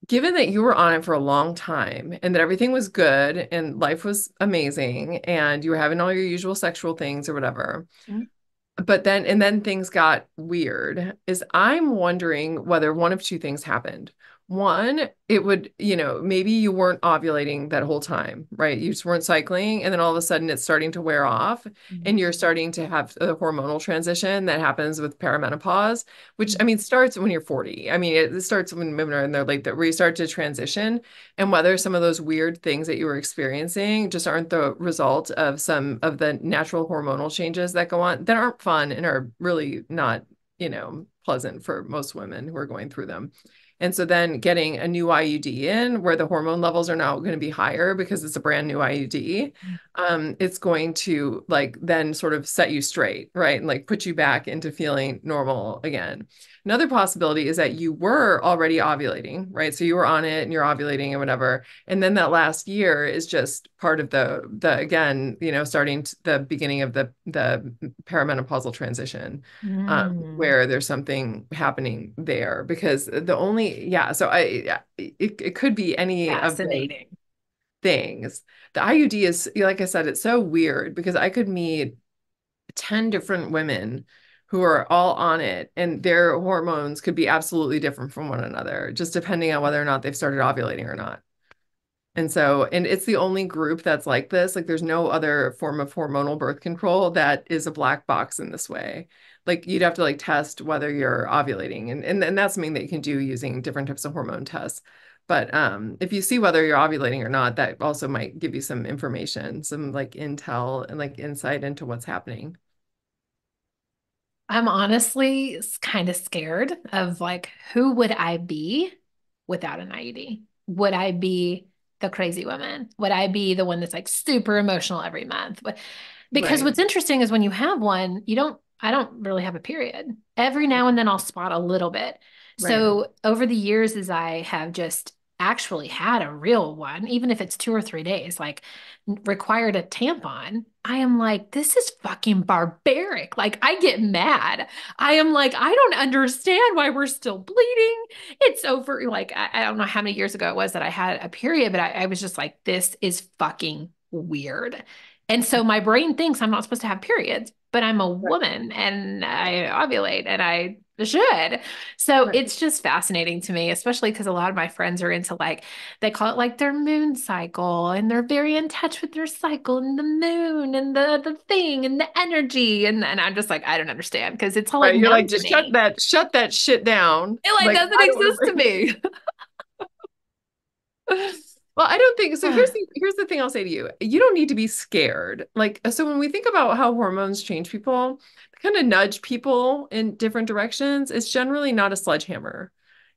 Speaker 2: Given that you were on it for a long time and that everything was good and life was amazing and you were having all your usual sexual things or whatever,
Speaker 1: Mhm.
Speaker 2: but then things got weird, is I'm wondering whether one of two things happened. One, it would, maybe you weren't ovulating that whole time, right? You just weren't cycling, and then all of a sudden it's starting to wear off,
Speaker 1: Mhm.
Speaker 2: and you're starting to have a hormonal transition that happens with perimenopause, which I
Speaker 1: Mhm.
Speaker 2: mean starts when you're 40. I mean, it starts when women are in their late, that where you start to transition, and whether some of those weird things that you were experiencing just aren't the result of some of the natural hormonal changes that go on that aren't fun and are really not, pleasant for most women who are going through them. And so then getting a new IUD in where the hormone levels are now going to be higher because it's a brand new IUD, it's going to like then sort of set you straight, right? And like put you back into feeling normal again. Another possibility is that you were already ovulating, right? So you were on it and you're ovulating and whatever. And then that last year is just part of the again, starting the beginning of the perimenopausal transition,
Speaker 1: Mhm.
Speaker 2: where there's something happening there. Because the only, yeah, so it could be any of those
Speaker 1: Fascinating.
Speaker 2: things. The IUD is, like I said, it's so weird because I could meet 10 different women who are all on it, and their hormones could be absolutely different from one another, just depending on whether or not they've started ovulating or not. And so, and it's the only group that's like this. Like, there's no other form of hormonal birth control that is a black box in this way. Like, you'd have to like test whether you're ovulating, and that's something that you can do using different types of hormone tests. But if you see whether you're ovulating or not, that also might give you some information, some like intel and like insight into what's happening.
Speaker 1: I'm honestly kind of scared of like, who would I be without an IUD? Would I be the crazy woman? Would I be the one that's like super emotional every month? Because
Speaker 2: Right,
Speaker 1: what's interesting is when you have one, I don't really have a period. Every now and then I'll spot a little bit.
Speaker 2: right.
Speaker 1: So over the years, as I have just actually had a real one, even if it's 2 or 3 days, like required a tampon, I am like, this is fucking barbaric. Like, I get mad. I am like, I don't understand why we're still bleeding. It's over. Like, I don't know how many years ago it was that I had a period, but I was just like, this is fucking weird. And so my brain thinks I'm not supposed to have periods, but I'm a
Speaker 2: Right,
Speaker 1: woman and I ovulate and I should. So
Speaker 2: right.
Speaker 1: it's just fascinating to me, especially because a lot of my friends are into like, they call it like their moon cycle and they're very in touch with their cycle and the moon and the thing and the energy. And I'm just like, I don't understand because it's all like
Speaker 2: Right. You're
Speaker 1: numb
Speaker 2: like,
Speaker 1: to
Speaker 2: just
Speaker 1: me.
Speaker 2: shut that shit down.
Speaker 1: It like
Speaker 2: Like,
Speaker 1: doesn't
Speaker 2: I don't
Speaker 1: exist to
Speaker 2: remember.
Speaker 1: me.
Speaker 2: Well, I don't think so. Here's the thing I'll say to you. You don't need to be scared. Like, so when we think about how hormones change people, kind of nudge people in different directions, it's generally not a sledgehammer,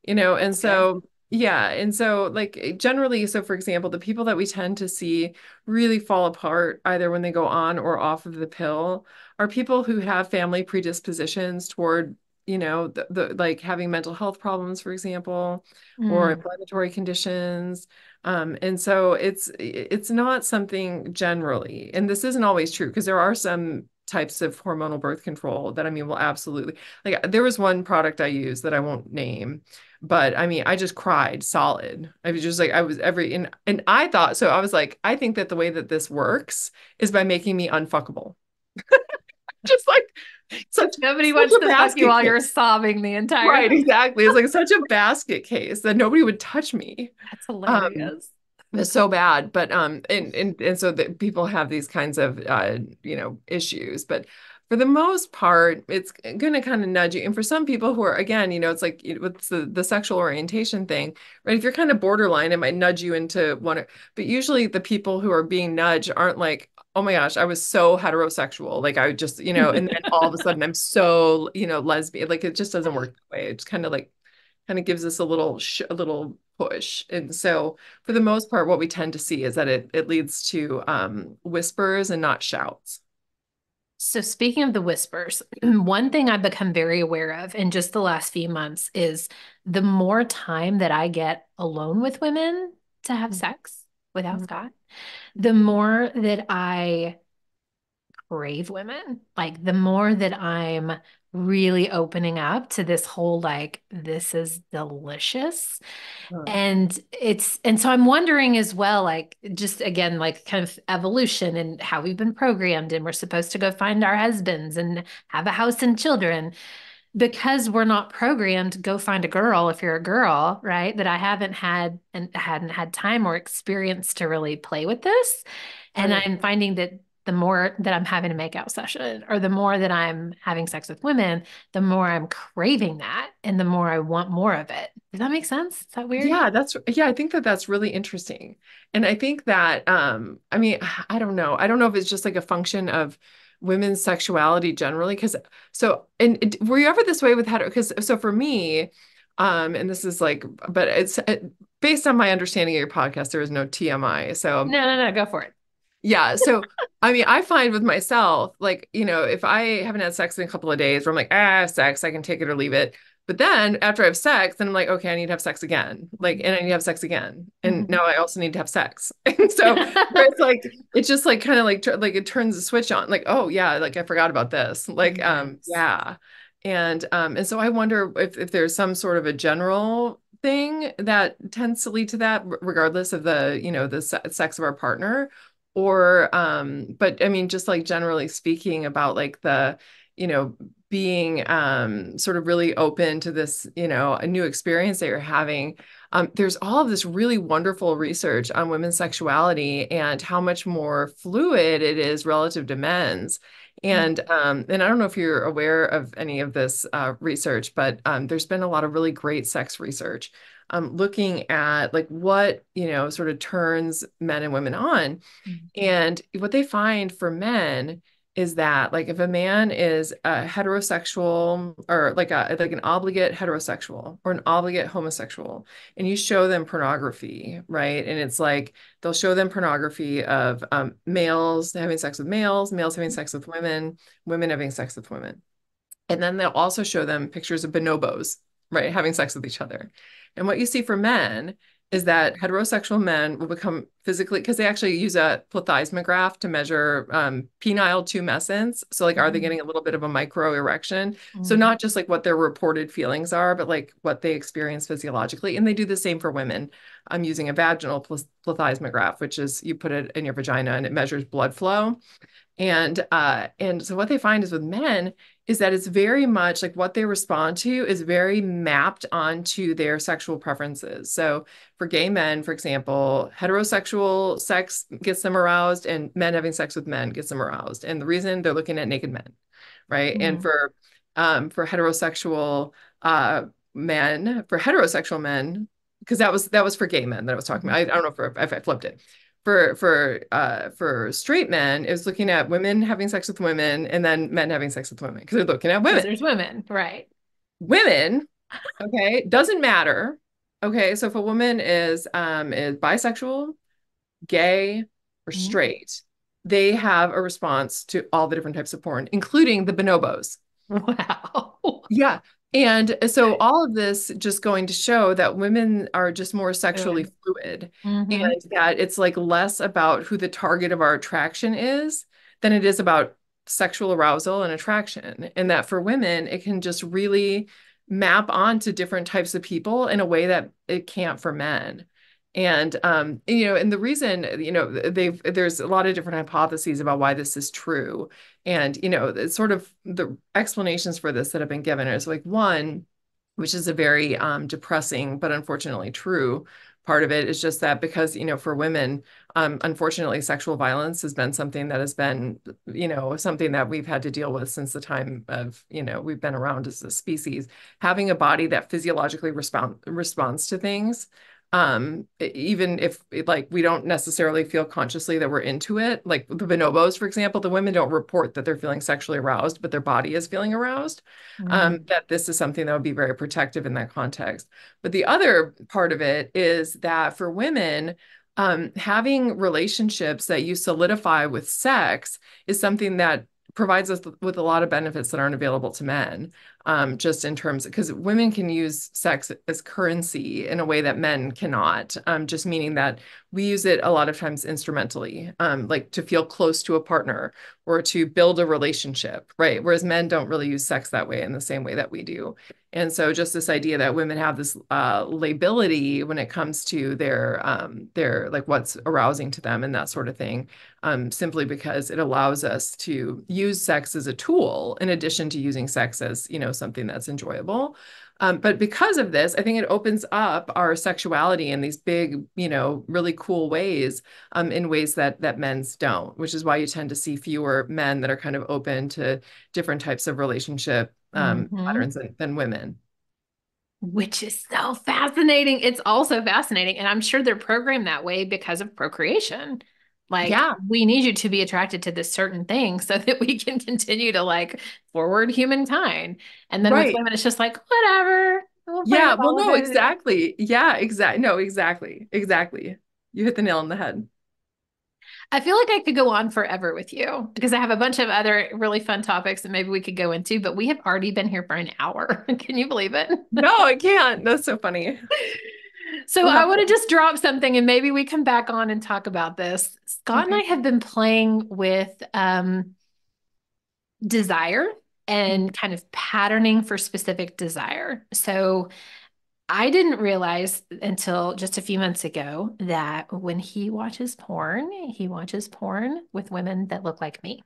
Speaker 2: and
Speaker 1: Okay.
Speaker 2: so yeah, and so like generally, so for example, the people that we tend to see really fall apart either when they go on or off of the pill are people who have family predispositions toward, the like having mental health problems, for example, or
Speaker 1: Mm,
Speaker 2: inflammatory conditions. And so it's not something generally, and this isn't always true because there are some types of hormonal birth control that I mean will absolutely, like there was one product I used that I won't name, but I mean I just cried solid. I was just like I was every and I thought so I was like I think that the way that this works is by making me unfuckable. Just like such
Speaker 1: nobody
Speaker 2: such
Speaker 1: wants
Speaker 2: a
Speaker 1: to fuck you
Speaker 2: basket
Speaker 1: while you're
Speaker 2: case.
Speaker 1: sobbing the entire
Speaker 2: Right,
Speaker 1: time.
Speaker 2: exactly. It's like such a basket case that nobody would touch me.
Speaker 1: That's
Speaker 2: Um,
Speaker 1: hilarious.
Speaker 2: it's so bad, but and so that people have these kinds of issues, but for the most part, it's going to kind of nudge you. And for some people who are again, it's like with the sexual orientation thing, right? If you're kind of borderline, it might nudge you into one. But usually, the people who are being nudged aren't like, oh my gosh, I was so heterosexual, like I would just, and then all of a sudden I'm so, lesbian. Like it just doesn't work that way. It's kind of gives us a little push. And so for the most part, what we tend to see is that it leads to whispers and not shouts.
Speaker 1: So, speaking of the whispers, one thing I've become very aware of in just the last few months is the more time that I get alone with women to have sex without
Speaker 2: Mhm.
Speaker 1: Scott, the more that I crave women. Like, the more that I'm really opening up to this whole, like, this is delicious.
Speaker 2: Uh,
Speaker 1: And so I'm wondering as well, like, just again, like kind of evolution and how we've been programmed, and we're supposed to go find our husbands and have a house and children because we're not programmed to go find a girl if you're a girl, right? That I haven't had and hadn't had time or experience to really play with this. And
Speaker 2: right.
Speaker 1: I'm finding that the more that I'm having a makeout session or the more that I'm having sex with women, the more I'm craving that and the more I want more of it. Does that make sense? Is that weird?
Speaker 2: Yeah, I think that that's really interesting. And I think that I mean, I don't know. I don't know if it's just like a function of women's sexuality generally. Because so and were you ever this way with hetero? Because so for me, and this is like, but it's based on my understanding of your podcast, there is no TMI. So
Speaker 1: No, no, no, go for it.
Speaker 2: yeah. So, I mean, I find with myself, like, if I haven't had sex in a couple of days where I'm like, I have sex, I can take it or leave it. But then after I have sex, then I'm like, okay, I need to have sex again. Like, and I need to have sex again. And
Speaker 1: Mhm.
Speaker 2: now I also need to have sex. And so where it's like, it's just like kind of like it turns the switch on, like, oh yeah, like I forgot about this. Like,
Speaker 1: Yes.
Speaker 2: yeah. And so I wonder if there's some sort of a general thing that tends to lead to that, regardless of the sex of our partner or but I mean just like generally speaking about like the you know being sort of really open to this a new experience that you're having. There's all of this really wonderful research on women's sexuality and how much more fluid it is relative to men's. And I don't know if you're aware of any of this research, but there's been a lot of really great sex research looking at like what sort of turns men and women on.
Speaker 1: Mhm.
Speaker 2: And what they find for men is that like if a man is a heterosexual or like an obligate heterosexual or an obligate homosexual and you show them pornography, right? And it's like they'll show them pornography of males having sex with males, males having sex with women, women having sex with women. And then they'll also show them pictures of bonobos, right, having sex with each other. And what you see for men is that heterosexual men will become physically, because they actually use a plethysmograph to measure penile tumescence. So, like, are they
Speaker 1: Mhm.
Speaker 2: getting a little bit of a micro erection? So,
Speaker 1: Mhm.
Speaker 2: not just like what their reported feelings are, but like what they experience physiologically. And they do the same for women. I'm using a vaginal plethysmograph, which is you put it in your vagina and it measures blood flow. And so what they find is with men is that it's very much like what they respond to is very mapped onto their sexual preferences. So for gay men, for example, heterosexual sex gets them aroused and men having sex with men gets them aroused. And the reason they're looking at naked men, right? And
Speaker 1: Mhm.
Speaker 2: for heterosexual men, because that was for gay men that I was talking about. I don't know if I flipped it for straight men, it was looking at women having sex with women and then men having sex with women because they're looking at
Speaker 1: Because
Speaker 2: women.
Speaker 1: there's women, right?
Speaker 2: Women, okay, doesn't matter. Okay, so if a woman is bisexual, gay, or
Speaker 1: Mhm.
Speaker 2: straight, they have a response to all the different types of porn, including the bonobos.
Speaker 1: Wow.
Speaker 2: Yeah. And so all of this just going to show that women are just more sexually
Speaker 1: Good.
Speaker 2: fluid
Speaker 1: Mm-hmm.
Speaker 2: and that it's like less about who the target of our attraction is than it is about sexual arousal and attraction. And that for women, it can just really map onto different types of people in a way that it can't for men. And the reason, there's a lot of different hypotheses about why this is true. And, it's sort of the explanations for this that have been given is like one, which is a very depressing but unfortunately true part of it is just that because, for women, unfortunately, sexual violence has been something that has been, something that we've had to deal with since the time of, we've been around as a species. Having a body that physiologically responds to things even if like we don't necessarily feel consciously that we're into it, like the bonobos, for example, the women don't report that they're feeling sexually aroused, but their body is feeling aroused.
Speaker 1: Mm.
Speaker 2: That this is something that would be very protective in that context. But the other part of it is that for women, having relationships that you solidify with sex is something that provides us with a lot of benefits that aren't available to men just in terms because women can use sex as currency in a way that men cannot, just meaning that we use it a lot of times instrumentally, like to feel close to a partner or to build a relationship, right? Whereas men don't really use sex that way in the same way that we do. And so just this idea that women have this lability when it comes to their like what's arousing to them and that sort of thing, simply because it allows us to use sex as a tool in addition to using sex as, something that's enjoyable. But because of this, I think it opens up our sexuality in these big, really cool ways, in ways that men's don't, which is why you tend to see fewer men that are kind of open to different types of relationship
Speaker 1: Mm-hmm.
Speaker 2: patterns than women.
Speaker 1: Which is so fascinating. It's also fascinating. And I'm sure they're programmed that way because of procreation. Like,
Speaker 2: Yeah,
Speaker 1: we need you to be attracted to this certain thing so that we can continue to like forward humankind. And then with
Speaker 2: right.
Speaker 1: women, it's just like, whatever, we'll fight
Speaker 2: Yeah, well,
Speaker 1: all of
Speaker 2: no,
Speaker 1: it.
Speaker 2: exactly. Yeah, exactly. No, exactly. Exactly. You hit the nail on the head.
Speaker 1: I feel like I could go on forever with you because I have a bunch of other really fun topics that maybe we could go into, but we have already been here for an hour. Can you believe it?
Speaker 2: No, I can't. That's so funny.
Speaker 1: So
Speaker 2: We'll
Speaker 1: I
Speaker 2: have
Speaker 1: want to
Speaker 2: to.
Speaker 1: just drop something and maybe we come back on and talk about this. Scott and I
Speaker 2: Okay.
Speaker 1: have been playing with desire
Speaker 2: Mhm.
Speaker 1: and kind of patterning for specific desire. So I didn't realize until just a few months ago that when he watches porn with women that look like me.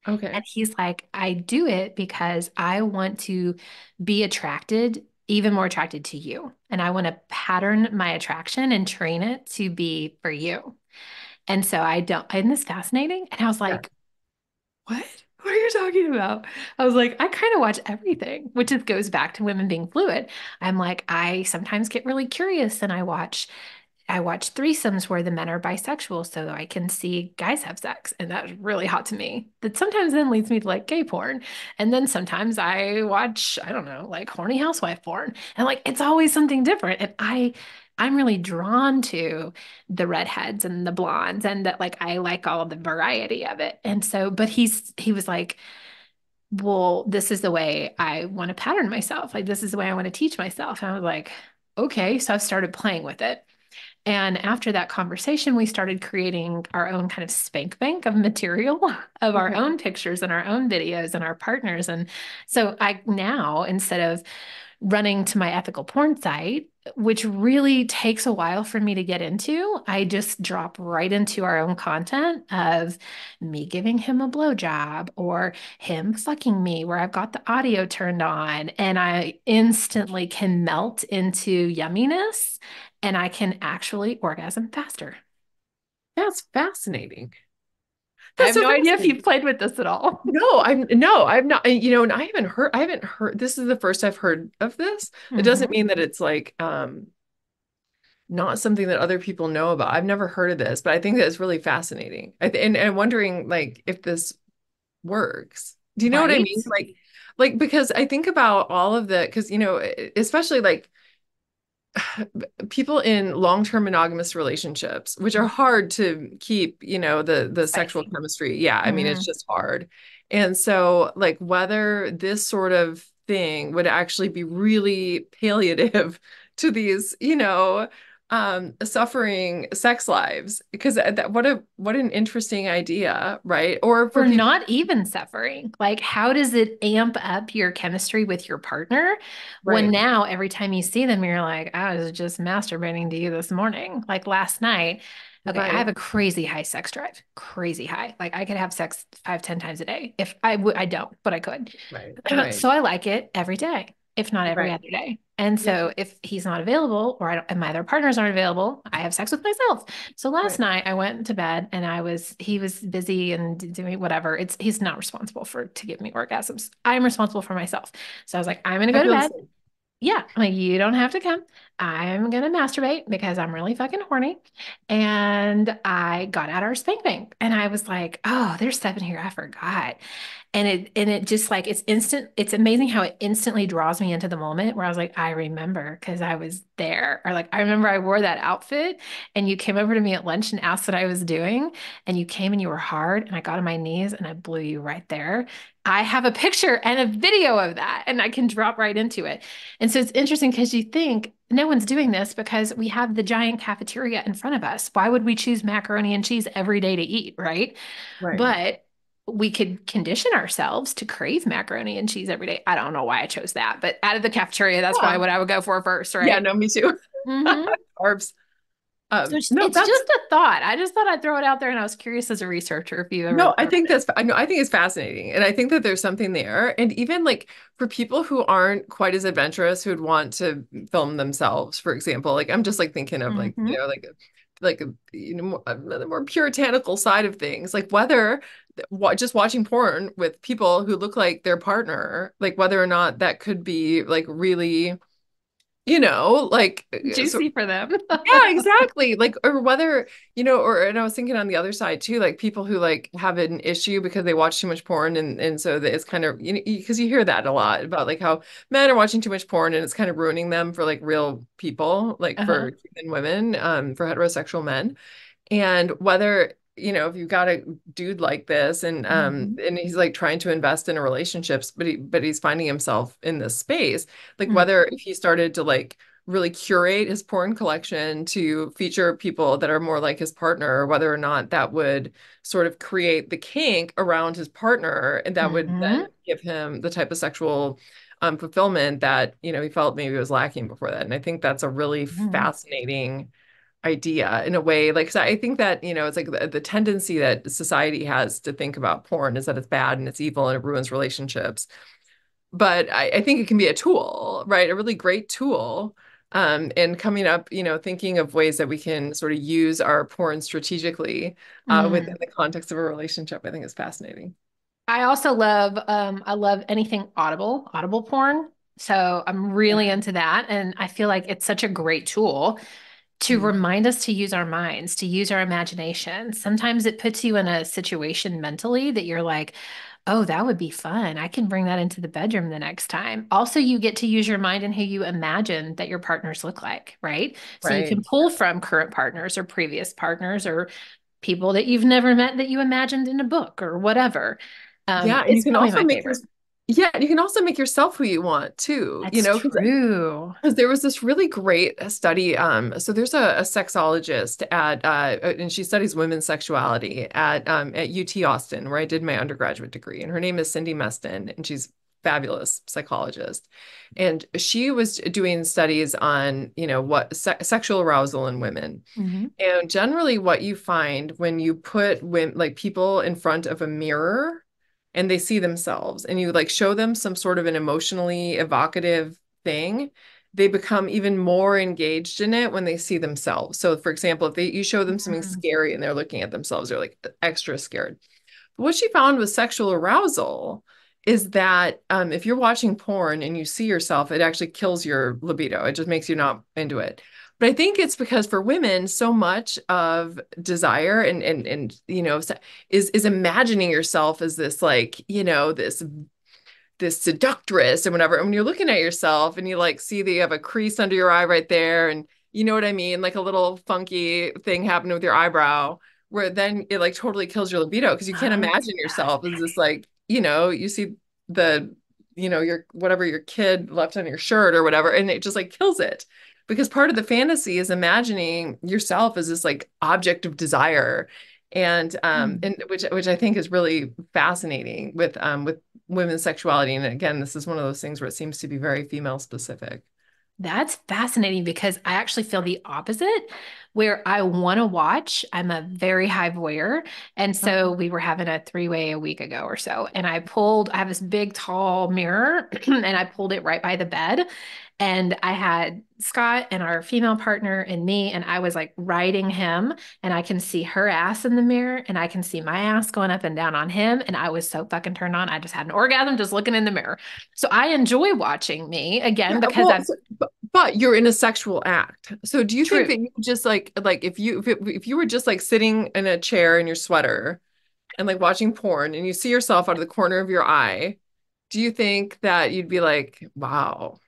Speaker 2: Okay.
Speaker 1: And he's like, I do it because I want to be attracted, even more attracted to you. And I want to pattern my attraction and train it to be for you. And so I don't, isn't this fascinating? And I was
Speaker 2: Yeah.
Speaker 1: like, what? What are you talking about? I was like, I kind of watch everything, which just goes back to women being fluid. I'm like, I sometimes get really curious and I watch threesomes where the men are bisexual so I can see guys have sex. And that's really hot to me. That sometimes then leads me to like gay porn. And then sometimes I watch, I don't know, like horny housewife porn. And like it's always something different. And I'm really drawn to the redheads and the blondes and that like I like all of the variety of it. And so, but he was like, well, this is the way I want to pattern myself. Like this is the way I want to teach myself. And I was like, okay. So I started playing with it. And after that conversation, we started creating our own kind of spank bank of material of our
Speaker 2: Okay.
Speaker 1: own pictures and our own videos and our partners. And so I now, instead of running to my ethical porn site, which really takes a while for me to get into, I just drop right into our own content of me giving him a blowjob or him fucking me, where I've got the audio turned on and I instantly can melt into yumminess and I can actually orgasm faster.
Speaker 2: That's fascinating.
Speaker 1: I
Speaker 2: That's
Speaker 1: have
Speaker 2: so
Speaker 1: no idea if
Speaker 2: fascinating.
Speaker 1: you've played with this at all.
Speaker 2: No, I'm not, and I haven't heard, this is the first I've heard of this. It doesn't
Speaker 1: Mhm.
Speaker 2: mean that it's like, not something that other people know about. I've never heard of this, but I think that it's really fascinating. And I'm wondering like if this works. Do you know what I
Speaker 1: Right?
Speaker 2: mean? Like because I think about all of the because especially like people in long-term monogamous relationships, which are hard to keep, the sexual
Speaker 1: Spicy.
Speaker 2: chemistry. Yeah, I mean, it's
Speaker 1: Hmm.
Speaker 2: just hard. And so, like, whether this sort of thing would actually be really palliative to these, suffering sex lives, because what an interesting idea, right? Or for
Speaker 1: Or
Speaker 2: people,
Speaker 1: not even suffering. Like, how does it amp up your chemistry with your partner when
Speaker 2: right,
Speaker 1: now every time you see them, you're like, I was just masturbating to you this morning, like last night. Okay, I have
Speaker 2: right,
Speaker 1: a crazy high sex drive, crazy high. Like I could have sex 5, 10 times a day. If I would, I don't, but I could.
Speaker 2: right, right,
Speaker 1: So I like it every day, if not every
Speaker 2: right.
Speaker 1: other day. And
Speaker 2: Yeah,
Speaker 1: so if he's not available or and my other partners aren't available, I have sex with myself. So last
Speaker 2: right.
Speaker 1: night I went to bed and he was busy and doing whatever. He's not responsible to give me orgasms. I'm responsible for myself. So I was like, I'm gonna
Speaker 2: I
Speaker 1: go to
Speaker 2: feel the
Speaker 1: bed.
Speaker 2: same.
Speaker 1: Yeah, I'm like, you don't have to come. I'm gonna masturbate because I'm really fucking horny. And I got out our spank bank and I was like, oh, there's stuff in here I forgot. And it just like it's instant. It's amazing how it instantly draws me into the moment where I was like, I remember because I was there. Or like I remember I wore that outfit and you came over to me at lunch and asked what I was doing. And you came and you were hard and I got on my knees and I blew you right there. I have a picture and a video of that and I can drop right into it. And so it's interesting because you think no one's doing this because we have the giant cafeteria in front of us. Why would we choose macaroni and cheese every day to eat, right?
Speaker 2: Right.
Speaker 1: But we could condition ourselves to crave macaroni and cheese every day. I don't know why I chose that, but out of the cafeteria, that's probably
Speaker 2: Yeah.
Speaker 1: what I would go for first,
Speaker 2: Yeah,
Speaker 1: right?
Speaker 2: no, me too.
Speaker 1: Hmm.
Speaker 2: Carbs.
Speaker 1: So
Speaker 2: No,
Speaker 1: it's
Speaker 2: that's
Speaker 1: just a thought. I just thought I'd throw it out there, and I was curious as a researcher if you've ever
Speaker 2: no, I
Speaker 1: thought of
Speaker 2: think
Speaker 1: it.
Speaker 2: that's I know I think it's fascinating. And I think that there's something there. And even like for people who aren't quite as adventurous who'd want to film themselves, for example, like I'm just like thinking of like,
Speaker 1: Hmm.
Speaker 2: the more puritanical side of things, like whether just watching porn with people who look like their partner, like whether or not that could be like really, like
Speaker 1: Juicy for them.
Speaker 2: yeah, exactly. Like, or whether, and I was thinking on the other side too, like people who like have an issue because they watch too much porn and so that it's kind of, because you hear that a lot about like how men are watching too much porn and it's kind of ruining them for like real people, like
Speaker 1: Uh-huh.
Speaker 2: for human women, for heterosexual men. And whether, if you've got a dude like this
Speaker 1: Hmm.
Speaker 2: and he's like trying to invest in a relationships, but he's finding himself in this space, like
Speaker 1: Hmm.
Speaker 2: whether if he started to like really curate his porn collection to feature people that are more like his partner, or whether or not that would sort of create the kink around his partner, and that would then
Speaker 1: Hmm.
Speaker 2: give him the type of sexual fulfillment that, he felt maybe was lacking before that. And I think that's a really
Speaker 1: Hmm.
Speaker 2: fascinating idea in a way. Like, 'cause I think that, it's like the tendency that society has to think about porn is that it's bad and it's evil and it ruins relationships. But I think it can be a tool, right? A really great tool. And coming up, thinking of ways that we can sort of use our porn strategically within
Speaker 1: Hmm.
Speaker 2: the context of a relationship, I think is fascinating.
Speaker 1: I also love I love anything audible porn. So I'm
Speaker 2: Yeah.
Speaker 1: really into that. And I feel like it's such a great tool to
Speaker 2: Mm.
Speaker 1: remind us to use our minds, to use our imagination. Sometimes it puts you in a situation mentally that you're like, oh, that would be fun. I can bring that into the bedroom the next time. Also, you get to use your mind and who you imagine that your partners look like, right? So you can
Speaker 2: Right.
Speaker 1: pull from current partners or previous partners or people that you've never met that you imagined in a book or whatever.
Speaker 2: Yeah, and you
Speaker 1: It's
Speaker 2: can
Speaker 1: probably
Speaker 2: also
Speaker 1: my
Speaker 2: make your
Speaker 1: favorite.
Speaker 2: yeah, and you can also make yourself who you want too,
Speaker 1: That's true.
Speaker 2: because there was this really great study. So there's a sexologist and she studies women's sexuality at UT Austin, where I did my undergraduate degree. And her name is Cindy Meston, and she's fabulous psychologist. And she was doing studies on, what sexual arousal in women.
Speaker 1: Hmm.
Speaker 2: And generally, what you find when you put like people in front of a mirror and they see themselves and you like show them some sort of an emotionally evocative thing, they become even more engaged in it when they see themselves. So, for example, if you show them something scary and they're looking at themselves, they're like extra scared. But what she found with sexual arousal is that if you're watching porn and you see yourself, it actually kills your libido. It just makes you not into it. But I think it's because for women, so much of desire and is imagining yourself as this like, this seductress and whatever. And when you're looking at yourself and you like see that you have a crease under your eye right there, and you know what I mean, like a little funky thing happened with your eyebrow, where then it like totally kills your libido because you can't
Speaker 1: Oh,
Speaker 2: imagine yourself as this like, you see the, your whatever your kid left on your shirt or whatever, and it just like kills it. Because part of the fantasy is imagining yourself as this like object of desire. And which I think is really fascinating with women's sexuality. And again, this is one of those things where it seems to be very female specific.
Speaker 1: that's fascinating because I actually feel the opposite, where I want to watch. I'm a very high voyeur. And so we were having a three-way a week ago or so. And I have this big, tall mirror and I pulled it right by the bed. And I had Scott and our female partner and me, and I was like riding him, and I can see her ass in the mirror, and I can see my ass going up and down on him. And I was so fucking turned on. I just had an orgasm just looking in the mirror. So I enjoy watching me again
Speaker 2: Yeah,
Speaker 1: because
Speaker 2: well,
Speaker 1: I've
Speaker 2: but you're in a sexual act. So do you think
Speaker 1: true.
Speaker 2: that you just like if you were just like sitting in a chair in your sweater and like watching porn and you see yourself out of the corner of your eye, do you think that you'd be like, wow,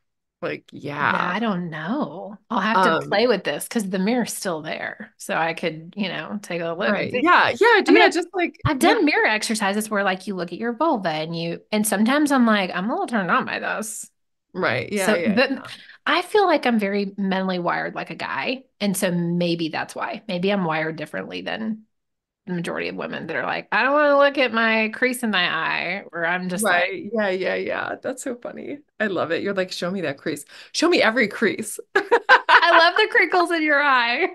Speaker 2: like
Speaker 1: Yeah,
Speaker 2: yeah,
Speaker 1: I don't know. I'll have to
Speaker 2: um,
Speaker 1: play with this because the mirror's still there. So I could, take a look and
Speaker 2: right,
Speaker 1: see.
Speaker 2: yeah, yeah,
Speaker 1: I mean,
Speaker 2: yeah, just like
Speaker 1: I've
Speaker 2: yeah,
Speaker 1: done mirror exercises where like you look at your vulva and sometimes I'm like, I'm a little turned on by this.
Speaker 2: right, yeah,
Speaker 1: So,
Speaker 2: yeah,
Speaker 1: but I feel like I'm very mentally wired like a guy. And so maybe that's why. Maybe I'm wired differently than the majority of women that are like, I don't want to look at my crease in my eye, or I'm just like,
Speaker 2: right, yeah, yeah, yeah. That's so funny. I love it. You're like, show me that crease. Show me every crease.
Speaker 1: I love the crinkles in your eye.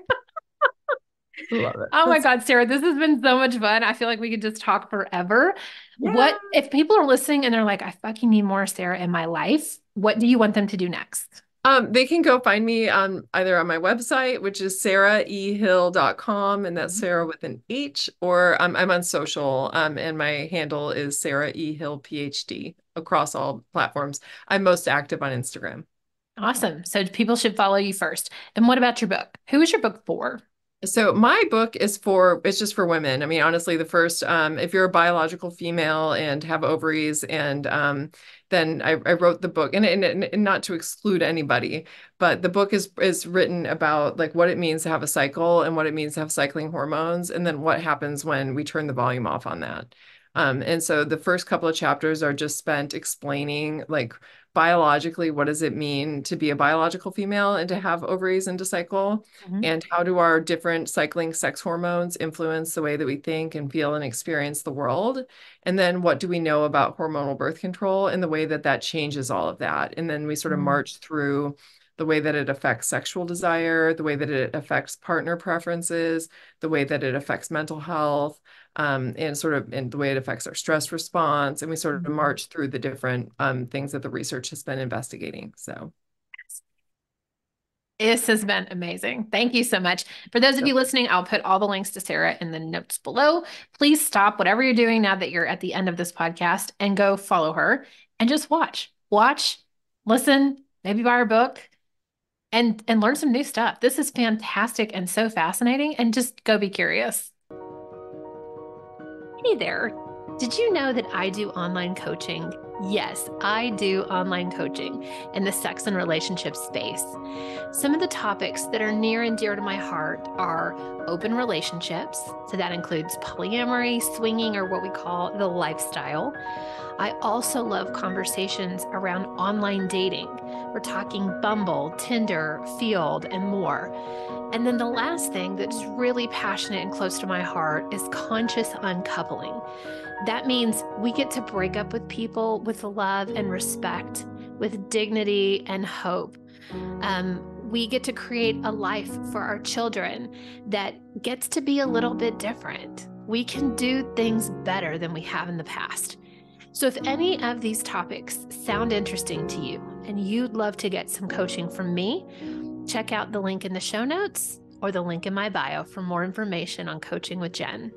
Speaker 2: Love it.
Speaker 1: Oh my
Speaker 2: That's
Speaker 1: God, Sarah, this has been so much fun. I feel like we could just talk forever.
Speaker 2: yeah.
Speaker 1: What if people are listening and they're like, I fucking need more Sarah in my life? What do you want them to do next?
Speaker 2: They can go find me on either on my website, which is sarahehill.com, and that's
Speaker 1: Mhm.
Speaker 2: Sarah with an H, or I'm on social, and my handle is Sarah E. Hill PhD across all platforms. I'm most active on Instagram.
Speaker 1: Awesome. So people should follow you first. And what about your book? Who is your book for?
Speaker 2: So my book it's just for women. I mean, honestly, the first, if you're a biological female and have ovaries, and then I wrote the book, and not to exclude anybody, but the book is written about like what it means to have a cycle and what it means to have cycling hormones, and then what happens when we turn the volume off on that. And so the first couple of chapters are just spent explaining like biologically what does it mean to be a biological female and to have ovaries and to cycle,
Speaker 1: Mhm.
Speaker 2: and how do our different cycling sex hormones influence the way that we think and feel and experience the world? And then what do we know about hormonal birth control and the way that that changes all of that? And then we sort of
Speaker 1: Mhm.
Speaker 2: march through the way that it affects sexual desire, the way that it affects partner preferences, the way that it affects mental health, and the way it affects our stress response. And we sort of
Speaker 1: Mhm.
Speaker 2: march through the different things that the research has been investigating. So,
Speaker 1: This has been amazing. Thank you so much. For those of
Speaker 2: so
Speaker 1: you listening, I'll put all the links to Sarah in the notes below. Please stop whatever you're doing now that you're at the end of this podcast and go follow her and just watch. Watch, listen, maybe buy her book and learn some new stuff. This is fantastic and so fascinating, and just go be curious. Hey there. Did you know that I do online coaching? Yes, I do online coaching in the sex and relationship space. Some of the topics that are near and dear to my heart are open relationships. So that includes polyamory, swinging, or what we call the lifestyle. I also love conversations around online dating. We're talking Bumble, Tinder, Field, and more. And then the last thing that's really passionate and close to my heart is conscious uncoupling. That means we get to break up with people with love and respect, with dignity and hope. We get to create a life for our children that gets to be a little bit different. We can do things better than we have in the past. So if any of these topics sound interesting to you and you'd love to get some coaching from me, check out the link in the show notes or the link in my bio for more information on coaching with Jen.